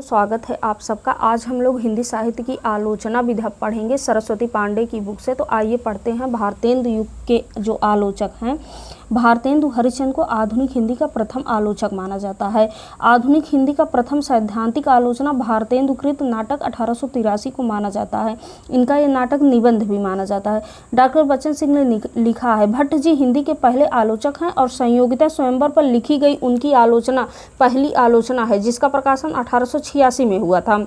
स्वागत है आप सबका। आज हम लोग हिंदी साहित्य की आलोचना विधा पढ़ेंगे सरस्वती पांडे की बुक से। तो आइए पढ़ते हैं। भारतेंदु युग के जो आलोचक हैं, भारतेंदु हरिश्चंद्र को आधुनिक हिंदी का प्रथम आलोचक माना जाता है। आधुनिक हिंदी का प्रथम सैद्धांतिक आलोचना भारतेंदु कृत नाटक 1883 को माना जाता है। इनका ये नाटक निबंध भी माना जाता है। डॉक्टर बच्चन सिंह ने लिखा है, भट्ट जी हिंदी के पहले आलोचक हैं और संयोगिता स्वयंवर पर लिखी गई उनकी आलोचना पहली आलोचना है, जिसका प्रकाशन 1886 में हुआ था।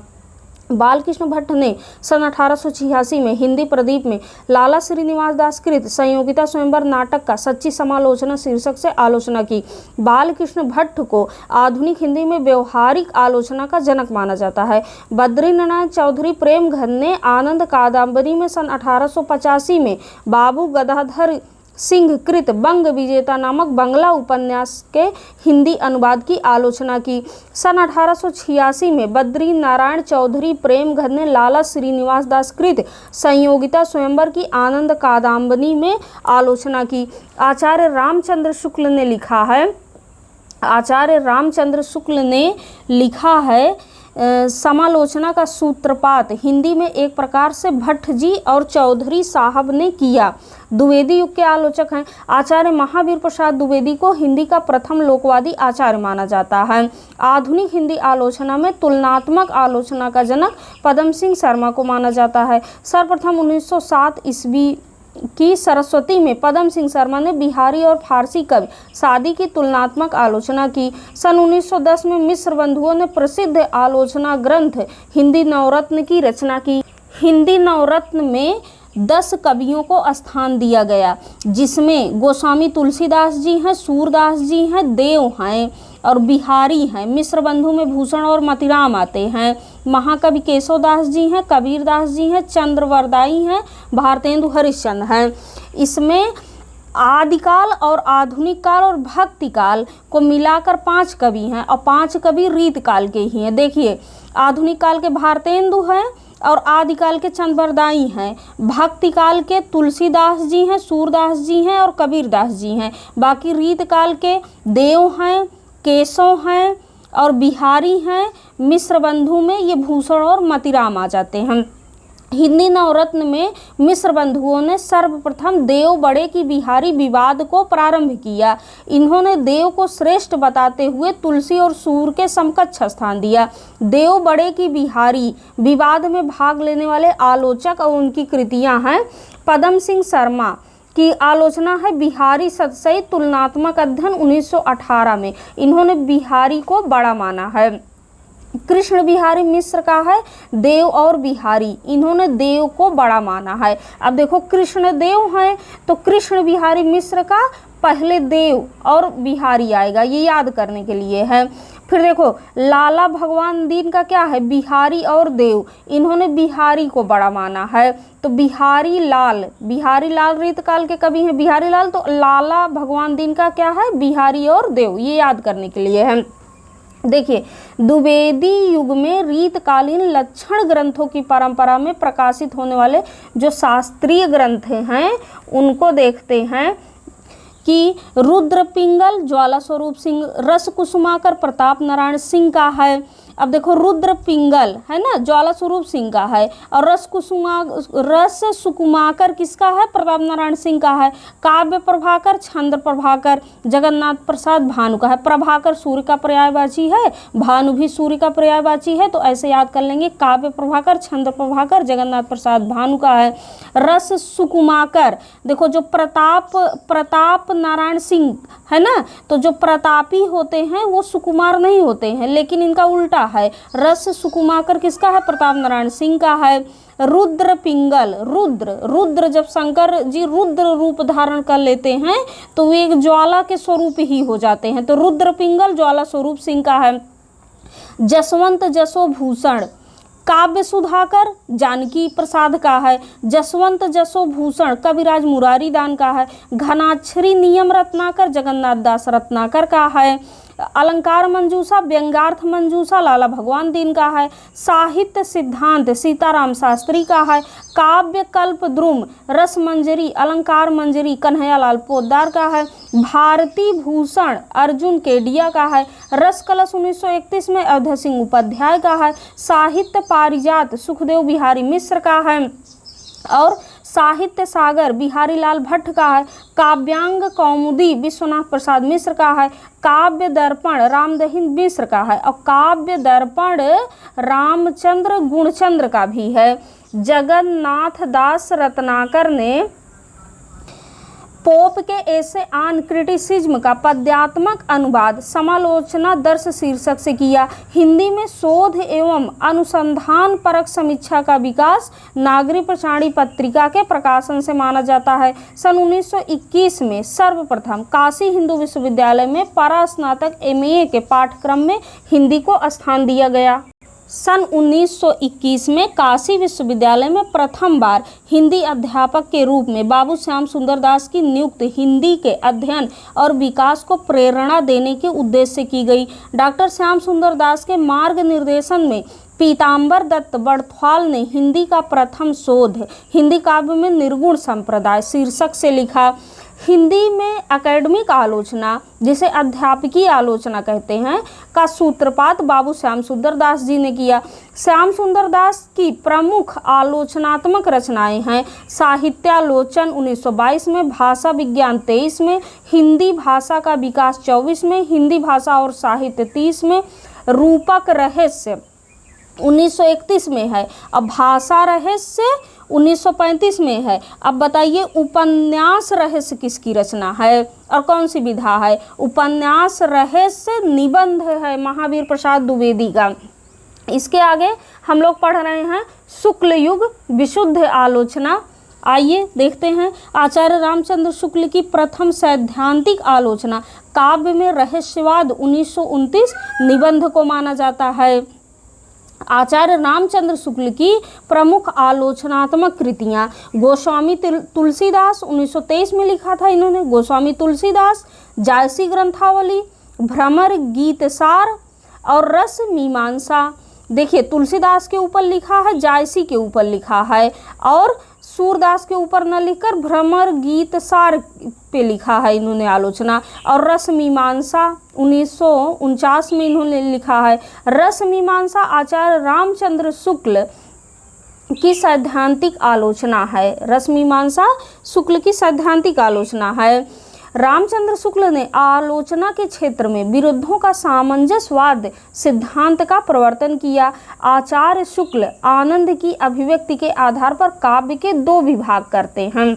बालकृष्ण भट्ट ने सन 1886 में हिंदी प्रदीप में लाला श्रीनिवास दास कृत संयोगिता स्वयंवर नाटक का सच्ची समालोचना शीर्षक से आलोचना की। बालकृष्ण भट्ट को आधुनिक हिंदी में व्यवहारिक आलोचना का जनक माना जाता है। बद्रीनारायण चौधरी प्रेमघन ने आनंद कादंबरी में सन 1885 में बाबू गदाधर सिंह कृत बंग विजेता नामक बंगला उपन्यास के हिंदी अनुवाद की आलोचना की। सन 1886 में बद्री नारायण चौधरी प्रेमघन ने लाला श्रीनिवास दास कृत संयोगिता स्वयंवर की आनंद कादंबरी में आलोचना की। आचार्य रामचंद्र शुक्ल ने लिखा है समालोचना का सूत्रपात हिंदी में एक प्रकार से भट्ट जी और चौधरी साहब ने किया। द्विवेदी युग के आलोचक हैं। आचार्य महावीर प्रसाद द्विवेदी को हिंदी का प्रथम लोकवादी आचार्य माना जाता है। आधुनिक हिंदी आलोचना में तुलनात्मक आलोचना का जनक पदम सिंह शर्मा को माना जाता है। सर्वप्रथम 1907 ईस्वी की सरस्वती में पदम सिंह शर्मा ने बिहारी और फारसी कवि सादी की तुलनात्मक आलोचना की। सन 1910 में मिश्र बंधुओं ने प्रसिद्ध आलोचना ग्रंथ हिंदी नवरत्न की रचना की। हिंदी नवरत्न में 10 कवियों को स्थान दिया गया, जिसमें गोस्वामी तुलसीदास जी हैं, सूरदास जी हैं, देव हैं और बिहारी हैं। मिश्र बंधु में भूषण और मतिराम आते हैं। महाकवि केशवदास जी हैं, कबीरदास जी हैं, चंद्रवरदाई हैं, भारतेंदु हरिश्चंद्र हैं। इसमें आदिकाल और आधुनिक काल और भक्ति काल को मिलाकर 5 कवि हैं और 5 कवि रीत काल के ही हैं। देखिए, आधुनिक काल के भारतेंदु हैं और आदिकाल के चंद्रवरदाई हैं। भक्ति काल के तुलसीदास जी हैं, सूरदास जी हैं और कबीरदास जी हैं। बाकी रीत काल के देव हैं, केशव हैं और बिहारी हैं। मिश्र बंधु में ये भूषण और मतिराम आ जाते हैं। हिंदी नवरत्न में मिश्र बंधुओं ने सर्वप्रथम देव बड़े की बिहारी विवाद को प्रारंभ किया। इन्होंने देव को श्रेष्ठ बताते हुए तुलसी और सूर के समकक्ष स्थान दिया। देव बड़े की बिहारी विवाद में भाग लेने वाले आलोचक और उनकी कृतियां हैं। पदम सिंह शर्मा की आलोचना है बिहारी सहित तुलनात्मक अध्ययन 1918 में। इन्होंने बिहारी को बड़ा माना है। कृष्ण बिहारी मिश्र का है देव और बिहारी, इन्होंने देव को बड़ा माना है। अब देखो, कृष्ण देव हैं तो कृष्ण बिहारी मिश्र का पहले देव और बिहारी आएगा, ये याद करने के लिए है। फिर देखो, लाला भगवान दीन का क्या है, बिहारी और देव, इन्होंने बिहारी को बड़ा माना है। तो बिहारी लाल रीत काल के कवि हैं बिहारी लाल, तो लाला भगवान दीन का क्या है, बिहारी और देव, ये याद करने के लिए है। देखिए, द्विवेदी युग में रीतकालीन लक्षण ग्रंथों की परंपरा में प्रकाशित होने वाले जो शास्त्रीय ग्रंथ हैं उनको देखते हैं कि रुद्र पिंगल ज्वाला स्वरूप सिंह, रस कुसुमाकर प्रताप नारायण सिंह का है। अब देखो, रुद्र पिंगल है ना, ज्वाला स्वरूप सिंह का है और रस सुकुमाकर किसका है, प्रताप नारायण सिंह का है। काव्य प्रभाकर चंद्र प्रभाकर जगन्नाथ प्रसाद भानु का है। प्रभाकर सूर्य का पर्यायवाची है, भानु भी सूर्य का पर्यायवाची है, तो ऐसे याद कर लेंगे। काव्य प्रभाकर चंद्र प्रभाकर जगन्नाथ प्रसाद भानु का है। रस सुकुमाकर, देखो जो प्रताप नारायण सिंह है ना, तो जो प्रतापी होते हैं वो सुकुमार नहीं होते हैं, लेकिन इनका उल्टा है। रस सुकुमाकर किसका है, प्रताप नारायण सिंह का है। रुद्र पिंगल, रुद्र जब शंकर जी रुद्र रूप धारण कर लेते हैं तो वे एक ज्वाला के स्वरूप ही हो जाते हैं, तो रुद्र पिंगल ज्वाला स्वरूप सिंह का है। जसवंत जसोभूषण, काव्य सुधाकर जानकी प्रसाद का है। जसवंत जसोभूषण कविराज मुरारी दान का है। घनाक्षरी नियम रत्नाकर जगन्नाथ दास रत्नाकर का है। अलंकार मंजूषा, व्यंग्यार्थ मंजूषा लाला भगवान दीन का है। साहित्य सिद्धांत सीताराम शास्त्री का है। काव्य कल्प द्रुम, रस मंजरी, अलंकार मंजरी कन्हैयालाल पोद्दार का है। भारती भूषण अर्जुन केडिया का है। रस कलश 1931 में अवध सिंह उपाध्याय का है। साहित्य पारिजात सुखदेव बिहारी मिश्र का है। और साहित्य सागर बिहारी लाल भट्ट का है। काव्यांग कौमुदी विश्वनाथ प्रसाद मिश्र का है। काव्य दर्पण रामदहिन मिश्र का है। और काव्य दर्पण रामचंद्र गुणचंद्र का भी है। जगन्नाथ दास रत्नाकर ने पोप के ऐसे आन क्रिटिसिज्म का पद्यात्मक अनुवाद समालोचना दर्श शीर्षक से किया। हिंदी में शोध एवं अनुसंधान परक समीक्षा का विकास नागरिक प्रचारणी पत्रिका के प्रकाशन से माना जाता है। सन 1921 में सर्वप्रथम काशी हिंदू विश्वविद्यालय में परास्नातक MA के पाठ्यक्रम में हिंदी को स्थान दिया गया। सन 1921 में काशी विश्वविद्यालय में प्रथम बार हिंदी अध्यापक के रूप में बाबू श्याम सुंदर दास की नियुक्ति हिंदी के अध्ययन और विकास को प्रेरणा देने के उद्देश्य से की गई। डॉक्टर श्याम सुंदर दास के मार्ग निर्देशन में पीताम्बर दत्त बड़थवाल ने हिंदी का प्रथम शोध हिंदी काव्य में निर्गुण संप्रदाय शीर्षक से लिखा। हिंदी में एकेडमिक आलोचना, जिसे अध्यापकीय आलोचना कहते हैं, का सूत्रपात बाबू श्याम सुंदर दास जी ने किया। श्याम सुंदर दास की प्रमुख आलोचनात्मक रचनाएं हैं साहित्यालोचन 1922 में, भाषा विज्ञान 23 में, हिंदी भाषा का विकास 24 में, हिंदी भाषा और साहित्य 30 में, रूपक रहस्य 1931 में है। अब भाषा रहस्य 1935 में है। अब बताइए उपन्यास रहस्य किसकी रचना है और कौन सी विधा है? उपन्यास रहस्य निबंध है महावीर प्रसाद द्विवेदी का। इसके आगे हम लोग पढ़ रहे हैं शुक्ल युग विशुद्ध आलोचना। आइए देखते हैं। आचार्य रामचंद्र शुक्ल की प्रथम सैद्धांतिक आलोचना काव्य में रहस्यवाद 1929 निबंध को माना जाता है। आचार्य रामचंद्र शुक्ल की प्रमुख आलोचनात्मक कृतियाँ गोस्वामी तुलसीदास 1923 में लिखा था इन्होंने। गोस्वामी तुलसीदास, जायसी ग्रंथावली, भ्रमर गीतसार और रस मीमांसा। देखिए तुलसीदास के ऊपर लिखा है, जायसी के ऊपर लिखा है और सूरदास के ऊपर न लिखकर भ्रमर गीतसार पे लिखा है इन्होंने आलोचना। और रस मीमांसा 1949 में इन्होंने लिखा है। रस मीमांसा आचार्य रामचंद्र शुक्ल की सैद्धांतिक आलोचना है। रस मीमांसा शुक्ल की सैद्धांतिक आलोचना है। रामचंद्र शुक्ल ने आलोचना के क्षेत्र में विरुद्धों का सामंजस्यवाद सिद्धांत का प्रवर्तन किया। आचार्य शुक्ल आनंद की अभिव्यक्ति के आधार पर काव्य के 2 विभाग करते हैं।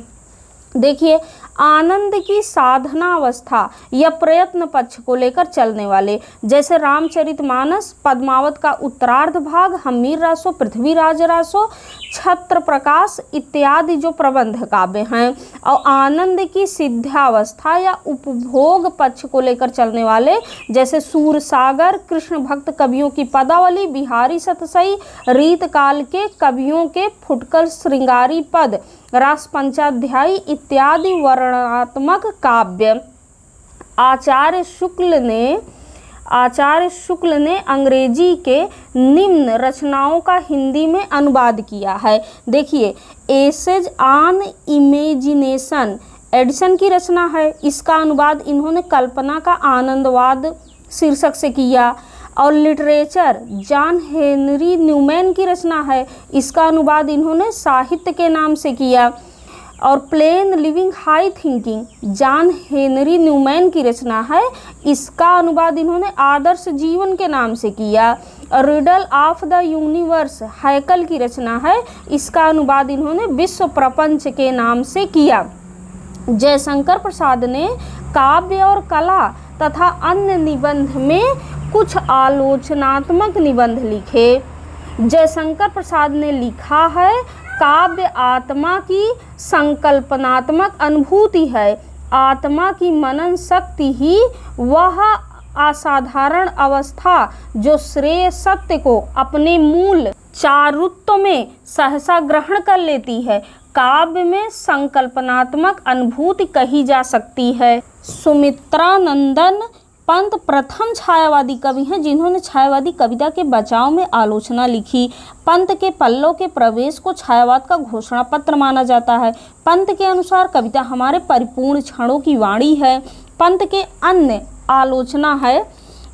देखिए आनंद की साधना अवस्था या प्रयत्न पक्ष को लेकर चलने वाले, जैसे रामचरितमानस, पद्मावत का उत्तरार्ध भाग, हम्मीर रासो, पृथ्वीराज रासो, छत्र प्रकाश इत्यादि जो प्रबंध काव्य हैं। और आनंद की सिद्धावस्था या उपभोग पक्ष को लेकर चलने वाले, जैसे सूरसागर, कृष्ण भक्त कवियों की पदावली, बिहारी सतसई, रीत काल के कवियों के फुटकर श्रृंगारी पद, रास पंचाध्यायी इत्यादि वर्णनात्मक काव्य। आचार्य शुक्ल ने अंग्रेजी के निम्न रचनाओं का हिंदी में अनुवाद किया है। देखिए एसेज ऑन इमेजिनेशन एडिसन की रचना है, इसका अनुवाद इन्होंने कल्पना का आनंदवाद शीर्षक से किया। और लिटरेचर जॉन हेनरी न्यूमैन की रचना है, इसका अनुवाद इन्होंने साहित्य के नाम से किया। और plain living high thinking John Henry Newman की रचना है, इसका अनुवाद इन्होंने आदर्श जीवन के नाम से किया। और रिडल ऑफ द यूनिवर्स हैकल की रचना है, इसका अनुवाद इन्होंने विश्व प्रपंच के नाम से किया। जयशंकर प्रसाद ने काव्य और कला तथा अन्य निबंध में कुछ आलोचनात्मक निबंध लिखे। जयशंकर प्रसाद ने लिखा है काव्य आत्मा की संकल्पनात्मक अनुभूति है। आत्मा की मनन शक्ति ही वह असाधारण अवस्था जो श्रेय सत्य को अपने मूल चारुत्व में सहसा ग्रहण कर लेती है, काव्य में संकल्पनात्मक अनुभूति कही जा सकती है। सुमित्रा नंदन पंत प्रथम छायावादी कवि हैं जिन्होंने छायावादी कविता के बचाव में आलोचना लिखी। पंत के पल्लव के प्रवेश को छायावाद का घोषणा पत्र माना जाता है। पंत के अनुसार कविता हमारे परिपूर्ण क्षणों की वाणी है। पंत के अन्य आलोचना है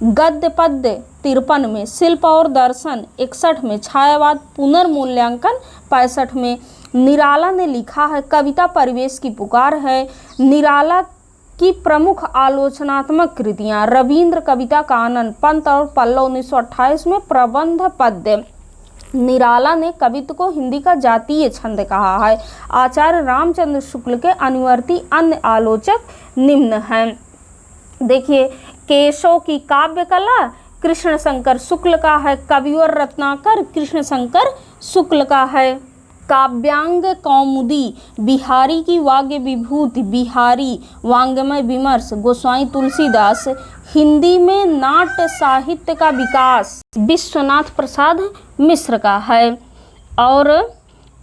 गद्य पद्य 53 में, शिल्प और दर्शन 61 में, छायावाद पुनर्मूल्यांकन 65 में। निराला ने लिखा है कविता परिवेश की पुकार है। निराला की प्रमुख आलोचनात्मक कृतियां रविंद्र कविता कानन, पंत और पल्लव 1928 में, प्रबंध पद्य। निराला ने कवित्व को हिंदी का जातीय छंद कहा है। आचार्य रामचंद्र शुक्ल के अनुवर्ती अन्य आलोचक निम्न हैं। देखिए, केशव की काव्य कला कृष्ण शंकर शुक्ल का है। कविवर रत्नाकर कृष्ण शंकर शुक्ल का है। काव्यांग कौमुदी बिहारी की वाग्य विभूति, बिहारी वांग्मय विमर्श गोस्वामी तुलसीदास। हिंदी में नाट्य साहित्य का विकास विश्वनाथ प्रसाद मिश्र का है। और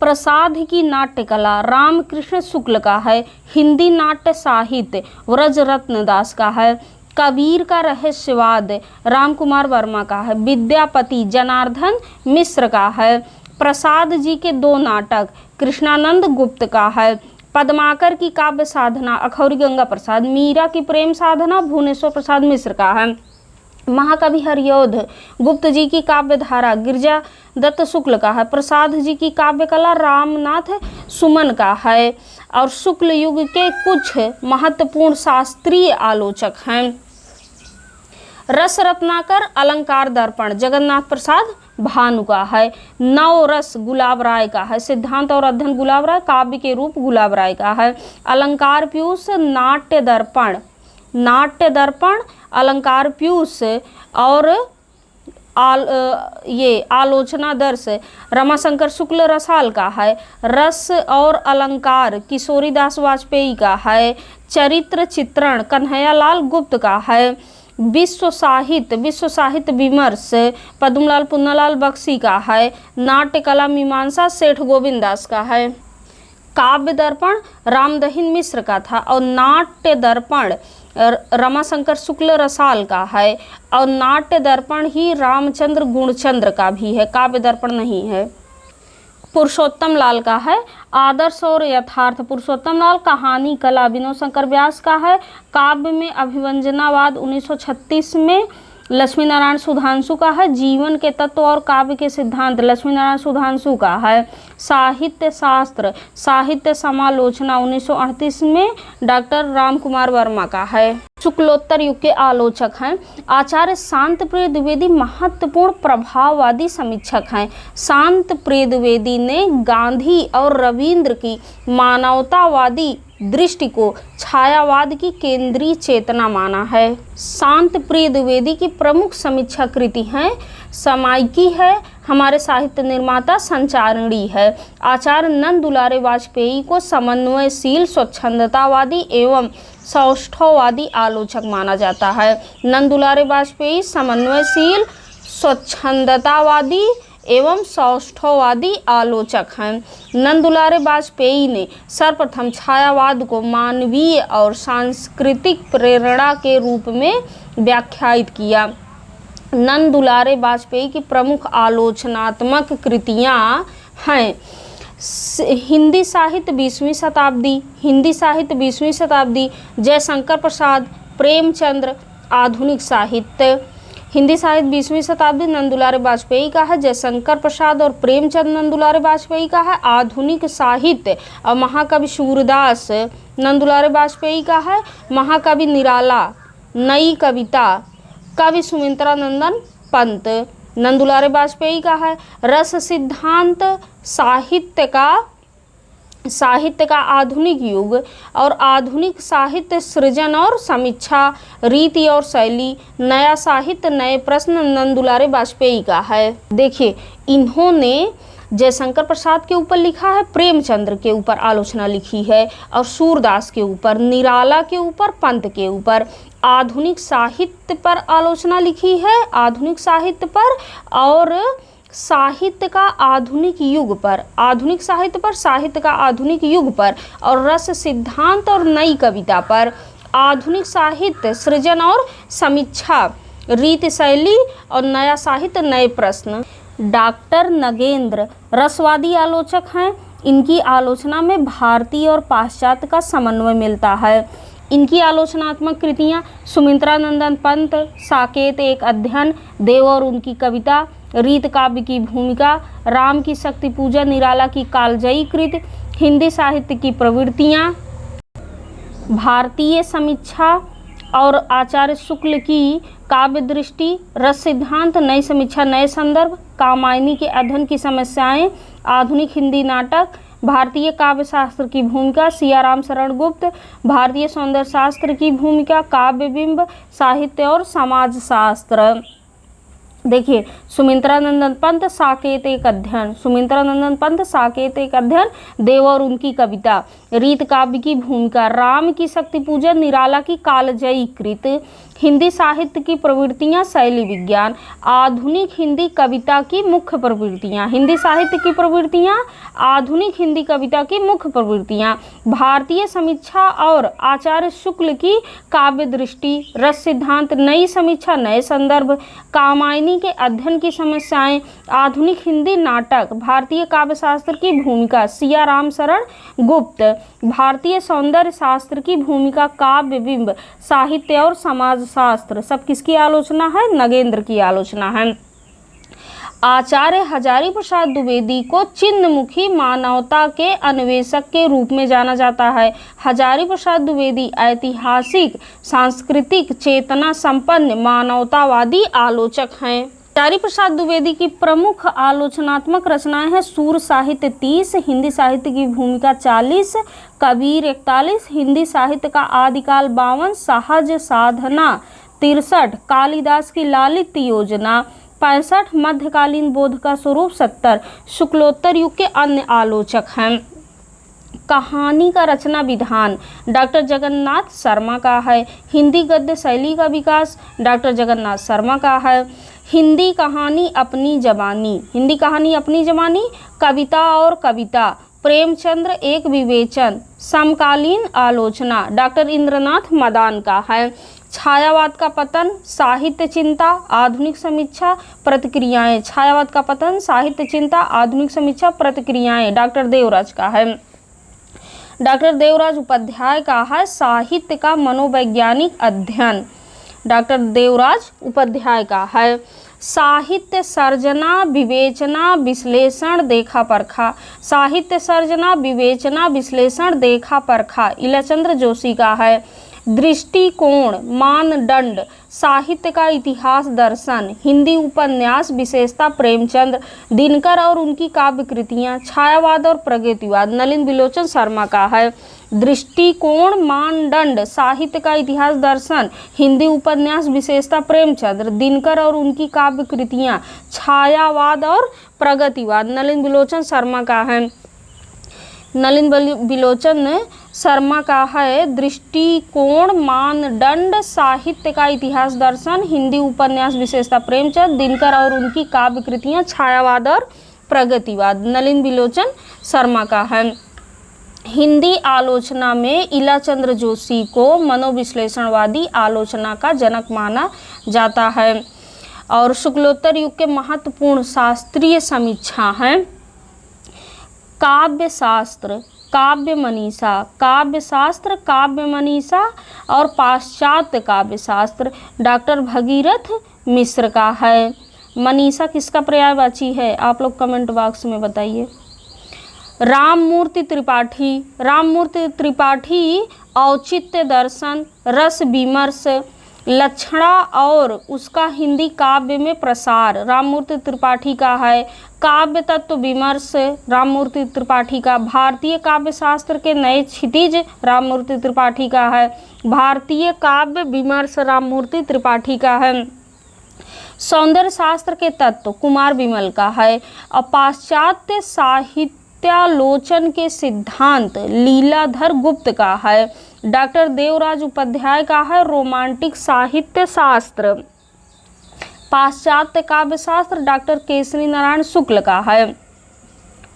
प्रसाद की नाट्य कला रामकृष्ण शुक्ल का है। हिंदी नाट्य साहित्य व्रजरत्न दास का है। कबीर का रहस्यवाद रामकुमार वर्मा का है। विद्यापति जनार्दन मिश्र का है। प्रसाद जी के 2 नाटक कृष्णानंद गुप्त का है। पद्माकर की काव्य साधना अखौरी गंगा प्रसाद। मीरा की प्रेम साधना भुवनेश्वर प्रसाद मिश्र का है। महाकवि हरिऔध गुप्त जी की काव्य धारा गिरिजा दत्त शुक्ल का है। प्रसाद जी की काव्य कला रामनाथ सुमन का है। और शुक्ल युग के कुछ महत्वपूर्ण शास्त्रीय आलोचक हैं। रस रत्नाकर अलंकार दर्पण जगन्नाथ प्रसाद भानु का है। नव रस गुलाब राय का है। सिद्धांत और अध्ययन गुलाब राय, काव्य के रूप गुलाब राय का है। अलंकार पीयूष नाट्य दर्पण, नाट्य दर्पण अलंकार पीयूष और ये आलोचना दर्श रमाशंकर शुक्ल रसाल का है। रस और अलंकार किशोरीदास वाजपेयी का है। चरित्र चित्रण कन्हैयालाल गुप्त का है। विश्व साहित्य विमर्श पद्मलाल पुन्नालाल बख्शी का है। नाट्य कला मीमांसा सेठ गोविंद दास का है। काव्य दर्पण रामदहिन मिश्र का था। और नाट्य दर्पण रमाशंकर शुक्ल रसाल का है। और नाट्य दर्पण ही रामचंद्र गुणचंद्र का भी है, काव्य दर्पण नहीं है। पुरुषोत्तम लाल का है। आदर्श और यथार्थ पुरुषोत्तम लाल कहानी कला विनोद शंकर व्यास का है। काव्य में अभिव्यंजनावाद 1936 में लक्ष्मी नारायण सुधांशु का है। जीवन के तत्व और काव्य के सिद्धांत लक्ष्मी नारायण सुधांशु का है। साहित्य शास्त्र साहित्य समालोचना 1938 में डॉक्टर रामकुमार वर्मा का है। शुक्लोत्तर युग के आलोचक हैं। आचार्य शांत प्रिय द्विवेदी महत्वपूर्ण प्रभाववादी समीक्षक हैं। शांत प्रिय द्विवेदी ने गांधी और रविंद्र की मानवतावादी दृष्टि को छायावाद की केंद्रीय चेतना माना है। शांत प्रिय द्विवेदी की प्रमुख समीक्षा कृति हैं समायिकी है, हमारे साहित्य निर्माता, संचारिणी है। आचार्य नंद दुलारे वाजपेयी को समन्वयशील स्वच्छंदतावादी एवं सौष्ठववादी आलोचक माना जाता है। नंद दुलारे वाजपेयी समन्वयशील स्वच्छंदतावादी एवं सौष्ठववादी आलोचक हैं। नंद दुलारे वाजपेयी ने सर्वप्रथम छायावाद को मानवीय और सांस्कृतिक प्रेरणा के रूप में व्याख्यायित किया। नंद दुलारे वाजपेयी की प्रमुख आलोचनात्मक कृतियां हैं हिंदी साहित्य 20वीं शताब्दी, जयशंकर प्रसाद, प्रेमचंद्र, आधुनिक साहित्य। हिंदी साहित्य 20वीं शताब्दी नंद दुलारे वाजपेयी का है। जयशंकर प्रसाद और प्रेमचंद नंद दुलारे वाजपेयी का है। आधुनिक साहित्य और महाकवि सूरदास नंद दुलारे वाजपेयी का है। महाकवि निराला, नई कविता कवि सुमित्रा नंदन पंत नंद दुलारे वाजपेयी का है। रस सिद्धांत साहित्य का आधुनिक युग और आधुनिक साहित्य सृजन और समीक्षा, रीति और शैली, नया साहित्य नए प्रश्न नंद दुलारे वाजपेयी का है। देखिए, इन्होंने जयशंकर प्रसाद के ऊपर लिखा है, प्रेमचंद्र के ऊपर आलोचना लिखी है और सूरदास के ऊपर, निराला के ऊपर, पंत के ऊपर। आधुनिक साहित्य पर आलोचना लिखी है, आधुनिक साहित्य पर और साहित्य का आधुनिक युग पर, आधुनिक साहित्य पर, साहित्य का आधुनिक युग पर और रस सिद्धांत और नई कविता पर। आधुनिक साहित्य सृजन और समीक्षा, रीति शैली और नया साहित्य, नए प्रश्न। डॉक्टर नगेंद्र रसवादी आलोचक हैं। इनकी आलोचना में भारतीय और पाश्चात्य का समन्वय मिलता है। इनकी आलोचनात्मक कृतियाँ सुमित्रानंदन पंत, साकेत एक अध्ययन, देव और उनकी कविता, रीत काव्य की भूमिका, राम की शक्ति पूजा, निराला की कालजयी कृत, हिंदी साहित्य की प्रवृत्तियाँ, भारतीय समीक्षा और आचार्य शुक्ल की काव्य दृष्टि, रस सिद्धांत, नई समीक्षा, नए संदर्भ, कामायनी के अध्ययन की समस्याएं, आधुनिक हिंदी नाटक, भारतीय काव्य शास्त्र की भूमिका, सियाराम शरण गुप्त, भारतीय सौंदर्य शास्त्र की भूमिका, काव्य बिंब, साहित्य और समाज शास्त्र। देखिए, सुमित्रानंदन पंत साकेत एक अध्ययन, सुमित्रानंदन पंत साकेत एक अध्ययन, देव और उनकी कविता, रीत काव्य की भूमिका, राम की शक्ति पूजा, निराला की कालजयी कृत, हिंदी साहित्य की प्रवृत्तियाँ, शैली विज्ञान, आधुनिक हिंदी कविता की मुख्य प्रवृत्तियाँ, हिंदी साहित्य की प्रवृत्तियाँ, आधुनिक हिंदी कविता की मुख्य प्रवृत्तियाँ, भारतीय समीक्षा और आचार्य शुक्ल की काव्य दृष्टि, रस सिद्धांत, नई समीक्षा, नए संदर्भ, कामायनी के अध्ययन की समस्याएं, आधुनिक हिंदी नाटक, भारतीय काव्य शास्त्र की भूमिका, सियाराम शरण गुप्त, भारतीय सौंदर्य शास्त्र की भूमिका, काव्य बिंब, साहित्य और समाज शास्त्र। सब किसकी आलोचना है? नगेंद्र की आलोचना है। आचार्य हजारी प्रसाद द्विवेदी को चिन्हमुखी मानवता के अन्वेषक के रूप में जाना जाता है। हजारी प्रसाद द्विवेदी ऐतिहासिक, सांस्कृतिक चेतना संपन्न मानवतावादी आलोचक हैं। हजारी प्रसाद द्विवेदी की प्रमुख आलोचनात्मक रचनाएं हैं सूर साहित्य 30, हिंदी साहित्य की भूमिका 40, कबीर 41, हिंदी साहित्य का आदिकाल 52, सहज साधना 63, कालिदास की लालित योजना 65, मध्यकालीन बोध का स्वरूप 70। शुक्लोत्तर युग के अन्य आलोचक हैं। कहानी का रचना विधान डॉक्टर जगन्नाथ शर्मा का है। हिंदी गद्य शैली का विकास डॉक्टर जगन्नाथ शर्मा का है। हिंदी कहानी अपनी जबानी, हिंदी कहानी अपनी जबानी, कविता और कविता, प्रेमचंद्र एक विवेचन, समकालीन आलोचना डॉक्टर इंद्रनाथ मदान का है। छायावाद का पतन, साहित्य चिंता, आधुनिक समीक्षा, प्रतिक्रियाएं, छायावाद का पतन, साहित्य चिंता, आधुनिक समीक्षा, प्रतिक्रियाएं डॉक्टर देवराज का है। डॉक्टर देवराज उपाध्याय का है साहित्य का मनोवैज्ञानिक अध्ययन, डॉक्टर देवराज उपाध्याय का है। साहित्य सर्जना, विवेचना, विश्लेषण, देखा परखा, साहित्य सर्जना, विवेचना, विश्लेषण, देखा परखा इलाचंद्र जोशी का है। दृष्टिकोण, मानदंड, साहित्य का इतिहास दर्शन, हिंदी उपन्यास विशेषता प्रेमचंद्र, दिनकर और उनकी काव्य कृतियाँ, छायावाद और प्रगतिवाद नलिन बिलोचन शर्मा का है। दृष्टिकोण, मानदंड, साहित्य का इतिहास दर्शन, हिंदी उपन्यास विशेषता प्रेमचंद्र, दिनकर और उनकी काव्य कृतियाँ, छायावाद और प्रगतिवाद नलिन बिलोचन शर्मा का है। नलिन बिलोचन शर्मा का है दृष्टिकोण, मानदंड, साहित्य का इतिहास दर्शन, हिंदी उपन्यास विशेषता प्रेमचंद, दिनकर और उनकी काव्य कृतियाँ, छायावाद और प्रगतिवाद नलिन बिलोचन शर्मा का है। हिंदी आलोचना में इलाचंद्र जोशी को मनोविश्लेषणवादी आलोचना का जनक माना जाता है। और शुक्लोत्तर युग के महत्वपूर्ण शास्त्रीय समीक्षा हैं काव्य शास्त्र, काव्य मनीषा, काव्य शास्त्र, काव्य मनीषा और पाश्चात्य काव्य शास्त्र डॉक्टर भगीरथ मिश्र का है। मनीषा किसका पर्यायवाची है? आप लोग कमेंट बॉक्स में बताइए। राममूर्ति त्रिपाठी, राममूर्ति त्रिपाठी औचित्य दर्शन, रस विमर्श, लक्षणा और उसका हिंदी काव्य में प्रसार राममूर्ति त्रिपाठी का है। काव्य तत्व विमर्श राममूर्ति त्रिपाठी का। भारतीय काव्य शास्त्र के नए क्षितिज राममूर्ति त्रिपाठी का है। भारतीय काव्य विमर्श राममूर्ति त्रिपाठी का है। सौंदर्य शास्त्र के तत्व कुमार विमल का है। और पाश्चात्य साहित्यालोचन के सिद्धांत लीलाधर गुप्त का है। डॉक्टर देवराज उपाध्याय का है रोमांटिक साहित्य शास्त्र। पाश्चात्य काव्य शास्त्र डॉक्टर केसरी नारायण शुक्ल का है।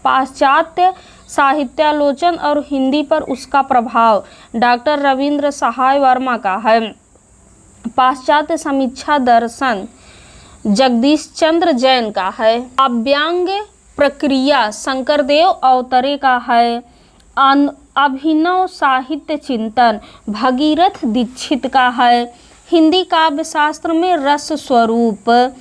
पाश्चात्य साहित्यालोचन और हिंदी पर उसका प्रभाव डॉक्टर रविंद्र सहाय वर्मा का है। पाश्चात्य समीक्षा दर्शन जगदीश चंद्र जैन का है। काव्यांग प्रक्रिया शंकरदेव अवतरे का है। अभिनव साहित्य चिंतन भगीरथ दीक्षित का है। हिंदी काव्य शास्त्र में रस स्वरूप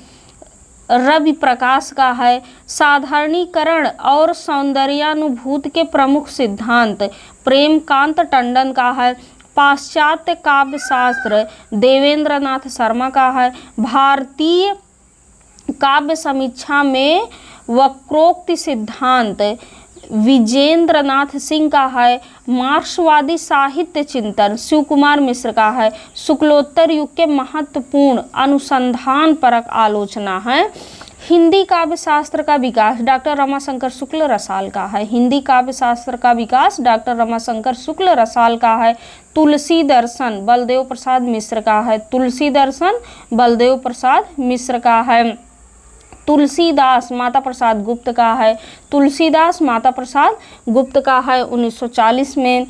रवि प्रकाश का है। साधारणीकरण और सौंदर्यानुभूति के प्रमुख सिद्धांत प्रेमकांत टंडन का है। पाश्चात्य काव्य शास्त्र देवेंद्रनाथ शर्मा का है। भारतीय काव्य समीक्षा में वक्रोक्ति सिद्धांत विजेंद्रनाथ सिंह का है। मार्क्सवादी साहित्य चिंतन शिव कुमार मिश्र का है। शुक्लोत्तर युग के महत्वपूर्ण अनुसंधान परक आलोचना है। हिंदी काव्य शास्त्र का विकास डॉक्टर रमाशंकर शुक्ल रसाल का है। हिंदी काव्य शास्त्र का विकास डॉक्टर रमाशंकर शुक्ल रसाल का है। तुलसी दर्शन बलदेव प्रसाद मिश्र का है। तुलसी दर्शन बलदेव प्रसाद मिश्र का है। तुलसीदास माता प्रसाद गुप्त का है। तुलसीदास माता प्रसाद गुप्त का है 1940 में।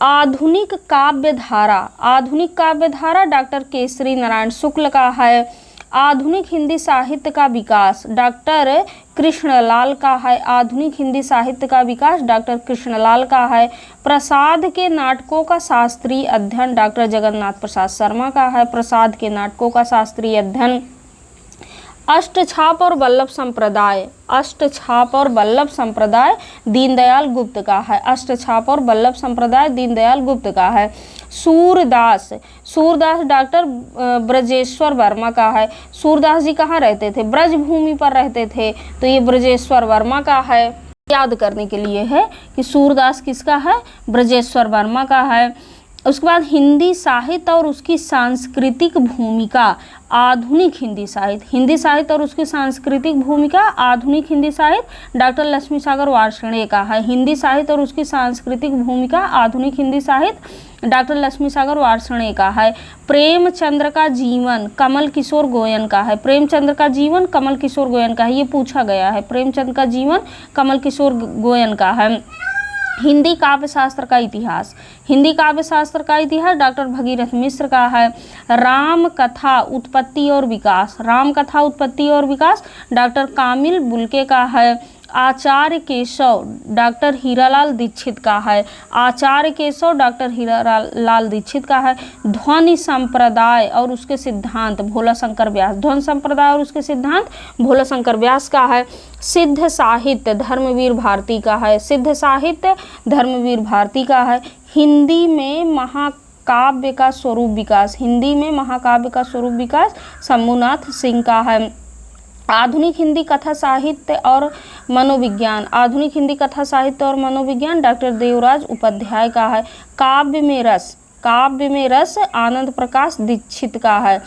आधुनिक काव्य धारा डॉक्टर केसरी नारायण शुक्ल का है। आधुनिक हिंदी साहित्य का विकास डॉक्टर कृष्णलाल का है। आधुनिक हिंदी साहित्य का विकास डॉक्टर कृष्णलाल का है। प्रसाद के नाटकों का शास्त्रीय अध्ययन डॉक्टर जगन्नाथ प्रसाद शर्मा का है। प्रसाद के नाटकों का शास्त्रीय अध्ययन। अष्टछाप और वल्लभ संप्रदाय दीनदयाल गुप्त का है। अष्टछाप और वल्लभ संप्रदाय दीनदयाल गुप्त का है। सूरदास डॉक्टर ब्रजेश्वर वर्मा का है। सूरदास जी कहाँ रहते थे? ब्रज भूमि पर रहते थे, तो ये ब्रजेश्वर वर्मा का है। याद करने के लिए है कि सूरदास किसका है? ब्रजेश्वर वर्मा का है। उसके बाद हिंदी साहित्य और उसकी सांस्कृतिक भूमिका आधुनिक हिंदी साहित्य और उसकी सांस्कृतिक भूमिका आधुनिक हिंदी साहित्य डॉक्टर लक्ष्मी सागर वार्ष्णेय का है। हिंदी साहित्य और उसकी सांस्कृतिक भूमिका आधुनिक हिंदी साहित्य डॉक्टर लक्ष्मी सागर वार्ष्णेय का है। प्रेमचंद्र का जीवन कमल किशोर गोयन का है। प्रेमचंद्र का जीवन कमल किशोर गोयन का है, ये पूछा गया है। प्रेमचंद्र का जीवन कमल किशोर गोयन का है। हिंदी काव्य शास्त्र का इतिहास डॉक्टर भगीरथ मिश्र का है। राम कथा उत्पत्ति और विकास डॉक्टर कामिल बुल्के का है। आचार्य केशव डॉक्टर हीरालाल दीक्षित का है। ध्वनि संप्रदाय और उसके सिद्धांत भोला शंकर व्यास का है। सिद्ध साहित्य धर्मवीर भारती का है। हिंदी में महाकाव्य का स्वरूप विकास शंभुनाथ सिंह का है। आधुनिक हिंदी कथा साहित्य और मनोविज्ञान डॉक्टर देवराज उपाध्याय का है। काव्य में रस आनंद प्रकाश दीक्षित का है।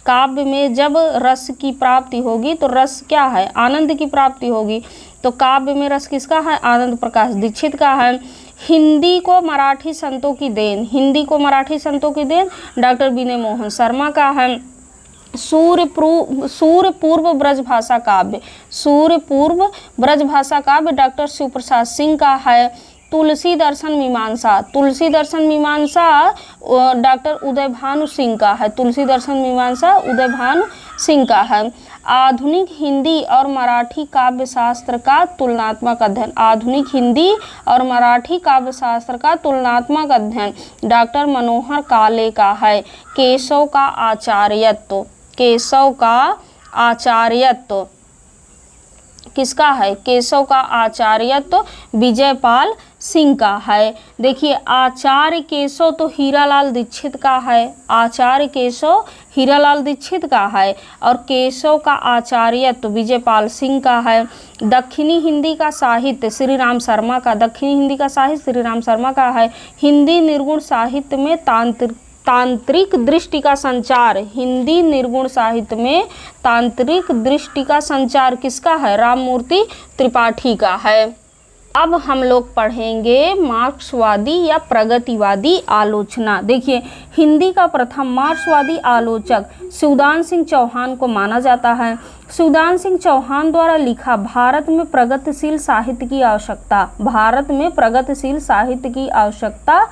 काव्य में जब रस की प्राप्ति होगी तो रस क्या है? आनंद की प्राप्ति होगी, तो काव्य में रस किसका है? आनंद प्रकाश दीक्षित का है। हिंदी को मराठी संतों की देन डॉक्टर विनय मोहन शर्मा का है। सूर्य पूर्व ब्रजभाषा काव्य डॉक्टर शिव प्रसाद सिंह का है। तुलसी दर्शन मीमांसा डॉक्टर उदयभानु सिंह का है। आधुनिक हिंदी और मराठी काव्य शास्त्र का तुलनात्मक अध्ययन डॉक्टर मनोहर काले का है। केशव का आचार्यत्व किसका है? केशव का आचार्यत्व विजयपाल सिंह का है। देखिए, आचार्य केशव तो हीरालाल दीक्षित का है, और केशव का आचार्यत्व विजयपाल सिंह का है। दक्षिणी हिंदी का साहित्य श्री राम शर्मा का है। हिंदी निर्गुण साहित्य में तांत्रिक दृष्टि का संचार किसका है? राममूर्ति त्रिपाठी का है। अब हम लोग पढ़ेंगे मार्क्सवादी या प्रगतिवादी आलोचना। देखिए, हिंदी का प्रथम मार्क्सवादी आलोचक शिवदान सिंह चौहान को माना जाता है। शिवदान सिंह चौहान द्वारा लिखा भारत में प्रगतिशील साहित्य की आवश्यकता, भारत में प्रगतिशील साहित्य की आवश्यकता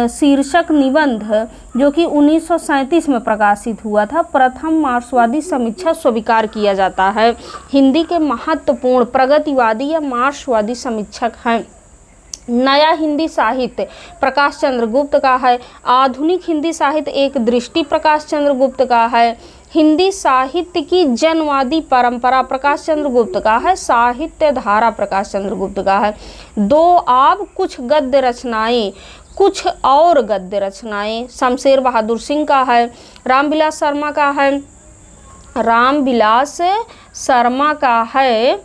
शीर्षक निबंध, जो कि 1937 में प्रकाशित हुआ था, प्रथम मार्क्सवादी समीक्षा स्वीकार किया जाता है। हिंदी के महत्वपूर्ण प्रगतिवादी या मार्क्सवादी समीक्षक हैं। नया हिंदी साहित्य प्रकाश चंद्र गुप्त का है। आधुनिक हिंदी साहित्य एक दृष्टि प्रकाश चंद्र गुप्त का है। हिंदी साहित्य की जनवादी परंपरा प्रकाश चंद्र गुप्त का है। साहित्य धारा प्रकाश चंद्र गुप्त का है। दो आब कुछ गद्य रचनाएं, कुछ और गद्य रचनाएं शमशेर बहादुर सिंह का है। रामविलास शर्मा का है। रामविलास शर्मा का है।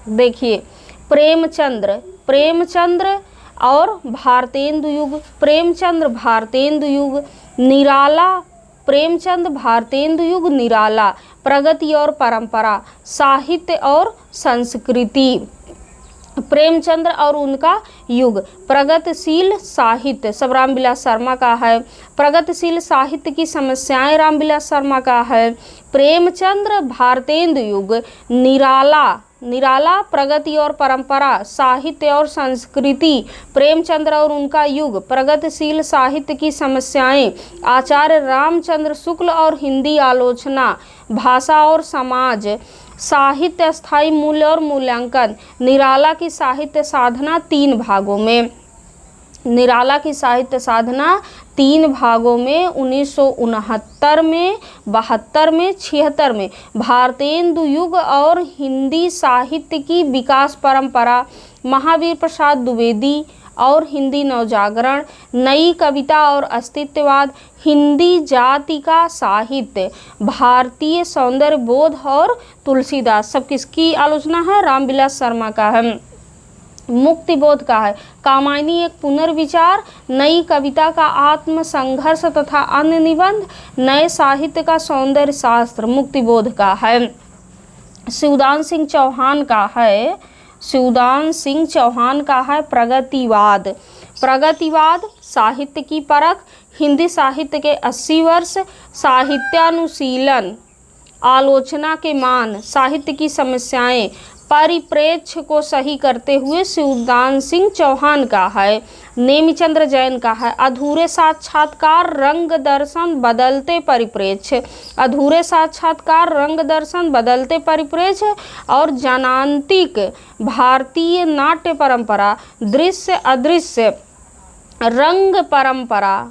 देखिए, प्रेमचंद्र और भारतेंदु युग, प्रेमचंद्र भारतेंदु युग, निराला, प्रेमचंद भारतेंदु युग निराला, प्रगति और परंपरा, साहित्य और संस्कृति, प्रेमचंद्र और उनका युग, प्रगतिशील साहित्य सब रामविलास शर्मा का है। प्रगतिशील साहित्य की समस्याएं रामविलास शर्मा का है। प्रेमचंद्र भारतेंदु युग निराला, प्रगति और परंपरा, साहित्य और संस्कृति, प्रेमचंद्र और उनका युग, प्रगतिशील साहित्य की समस्याएं, आचार्य रामचंद्र शुक्ल और हिंदी आलोचना, भाषा और समाज, साहित्य स्थायी मूल्य और मूल्यांकन, निराला की साहित्य साधना तीन भागों में, निराला की साहित्य साधना तीन भागों में 1969 में, 72 में, 76 में, भारतेंदु युग और हिंदी साहित्य की विकास परंपरा, महावीर प्रसाद द्विवेदी और हिंदी नवजागरण, नई कविता और अस्तित्ववाद, हिंदी जाति का साहित्य, भारतीय सौंदर्य बोध और तुलसीदास सब किसकी आलोचना है? रामविलास शर्मा का है। मुक्तिबोध का है। कामायनी एक पुनर्विचार, नई कविता का आत्मसंघर्ष तथा अन्य निबंध, नए साहित्य का सौंदर्य शास्त्र मुक्तिबोध का है। शिवदान सिंह चौहान का है, शिवदान सिंह चौहान का है प्रगतिवाद। प्रगतिवाद साहित्य की परख, हिंदी साहित्य के 80 वर्ष, साहित्यानुशीलन, आलोचना के मान, साहित्य की समस्याएं, परिप्रेक्ष्य को सही करते हुए शिवदान सिंह चौहान का है। नेमिचंद्र जैन का है अधूरे साक्षात्कार, रंग दर्शन, बदलते परिप्रेक्ष्य, अधूरे साक्षात्कार, रंग दर्शन, बदलते परिप्रेक्ष्य और जनांतिक भारतीय नाट्य परंपरा, दृश्य अदृश्य, रंग परंपरा,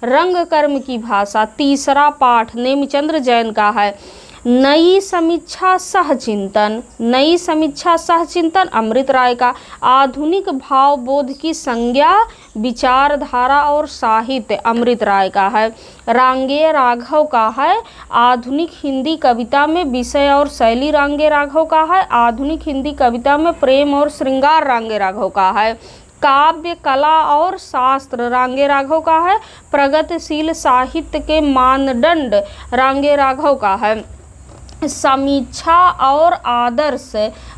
रंग कर्म की भाषा। तीसरा पाठ नेमिचंद्र जैन का है नई समीक्षा सहचिंतन, अमृत राय का आधुनिक भावबोध की संज्ञा, विचारधारा और साहित्य, अमृत राय का है। रांगे राघव का है आधुनिक हिंदी कविता में विषय और शैली, रांगे राघव का है। आधुनिक हिंदी कविता में प्रेम और श्रृंगार, रांगे राघव का है। काव्य कला और शास्त्र, रांगे राघव का है। प्रगतिशील साहित्य के मानदंड, रांगे राघव का है। समीक्षा और आदर्श,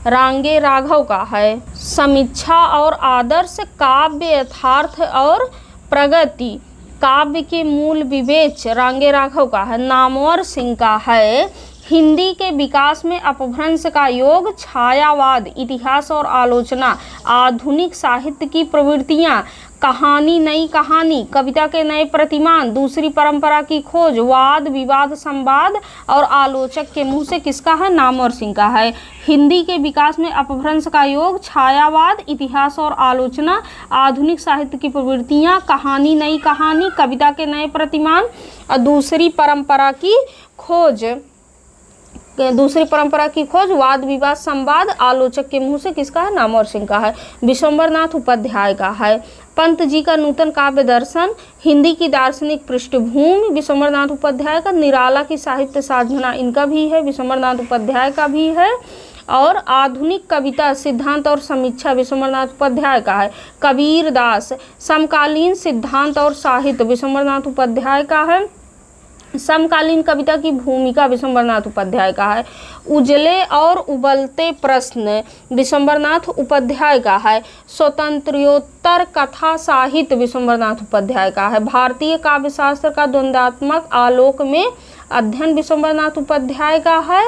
रांगे राघव का है। समीक्षा और आदर्श, काव्य यथार्थ और प्रगति, काव्य के मूल विवेच, रांगे राघव का है। नामवर सिंह का है हिंदी के विकास में अपभ्रंश का योग, छायावाद, इतिहास और आलोचना, आधुनिक साहित्य की प्रवृत्तियाँ, कहानी नई कहानी, कविता के नए प्रतिमान, दूसरी परंपरा की खोज, वाद विवाद संवाद और आलोचक के मुंह से, किसका है? नामवर सिंह का है। हिंदी के विकास में अपभ्रंश का योग, छायावाद, इतिहास और आलोचना, आधुनिक साहित्य की प्रवृत्तियाँ, कहानी नई कहानी, कविता के नए प्रतिमान और दूसरी परंपरा की खोज, वाद विवाद संवाद, आलोचक के मुंह से, किसका है? नामवर सिंह का है। विश्वम्बरनाथ उपाध्याय का है पंत जी का नूतन काव्य दर्शन, हिंदी की दार्शनिक पृष्ठभूमि, विश्वम्बरनाथ उपाध्याय का। निराला की साहित्य साधना, इनका भी है, विश्वम्बरनाथ उपाध्याय का भी है। और आधुनिक कविता सिद्धांत और समीक्षा, विश्वम्बरनाथ उपाध्याय का है। कबीर दास समकालीन सिद्धांत और साहित्य, विश्वम्बरनाथ उपाध्याय का है। समकालीन कविता की भूमिका विशंबरनाथ उपाध्याय का है। उजले और उबलते प्रश्न विशंबरनाथ उपाध्याय का है। स्वतंत्रोत्तर कथा साहित्य विशंबरनाथ उपाध्याय का है। भारतीय काव्य शास्त्र का द्वंद्वात्मक आलोक में अध्ययन विशंबरनाथ उपाध्याय का है।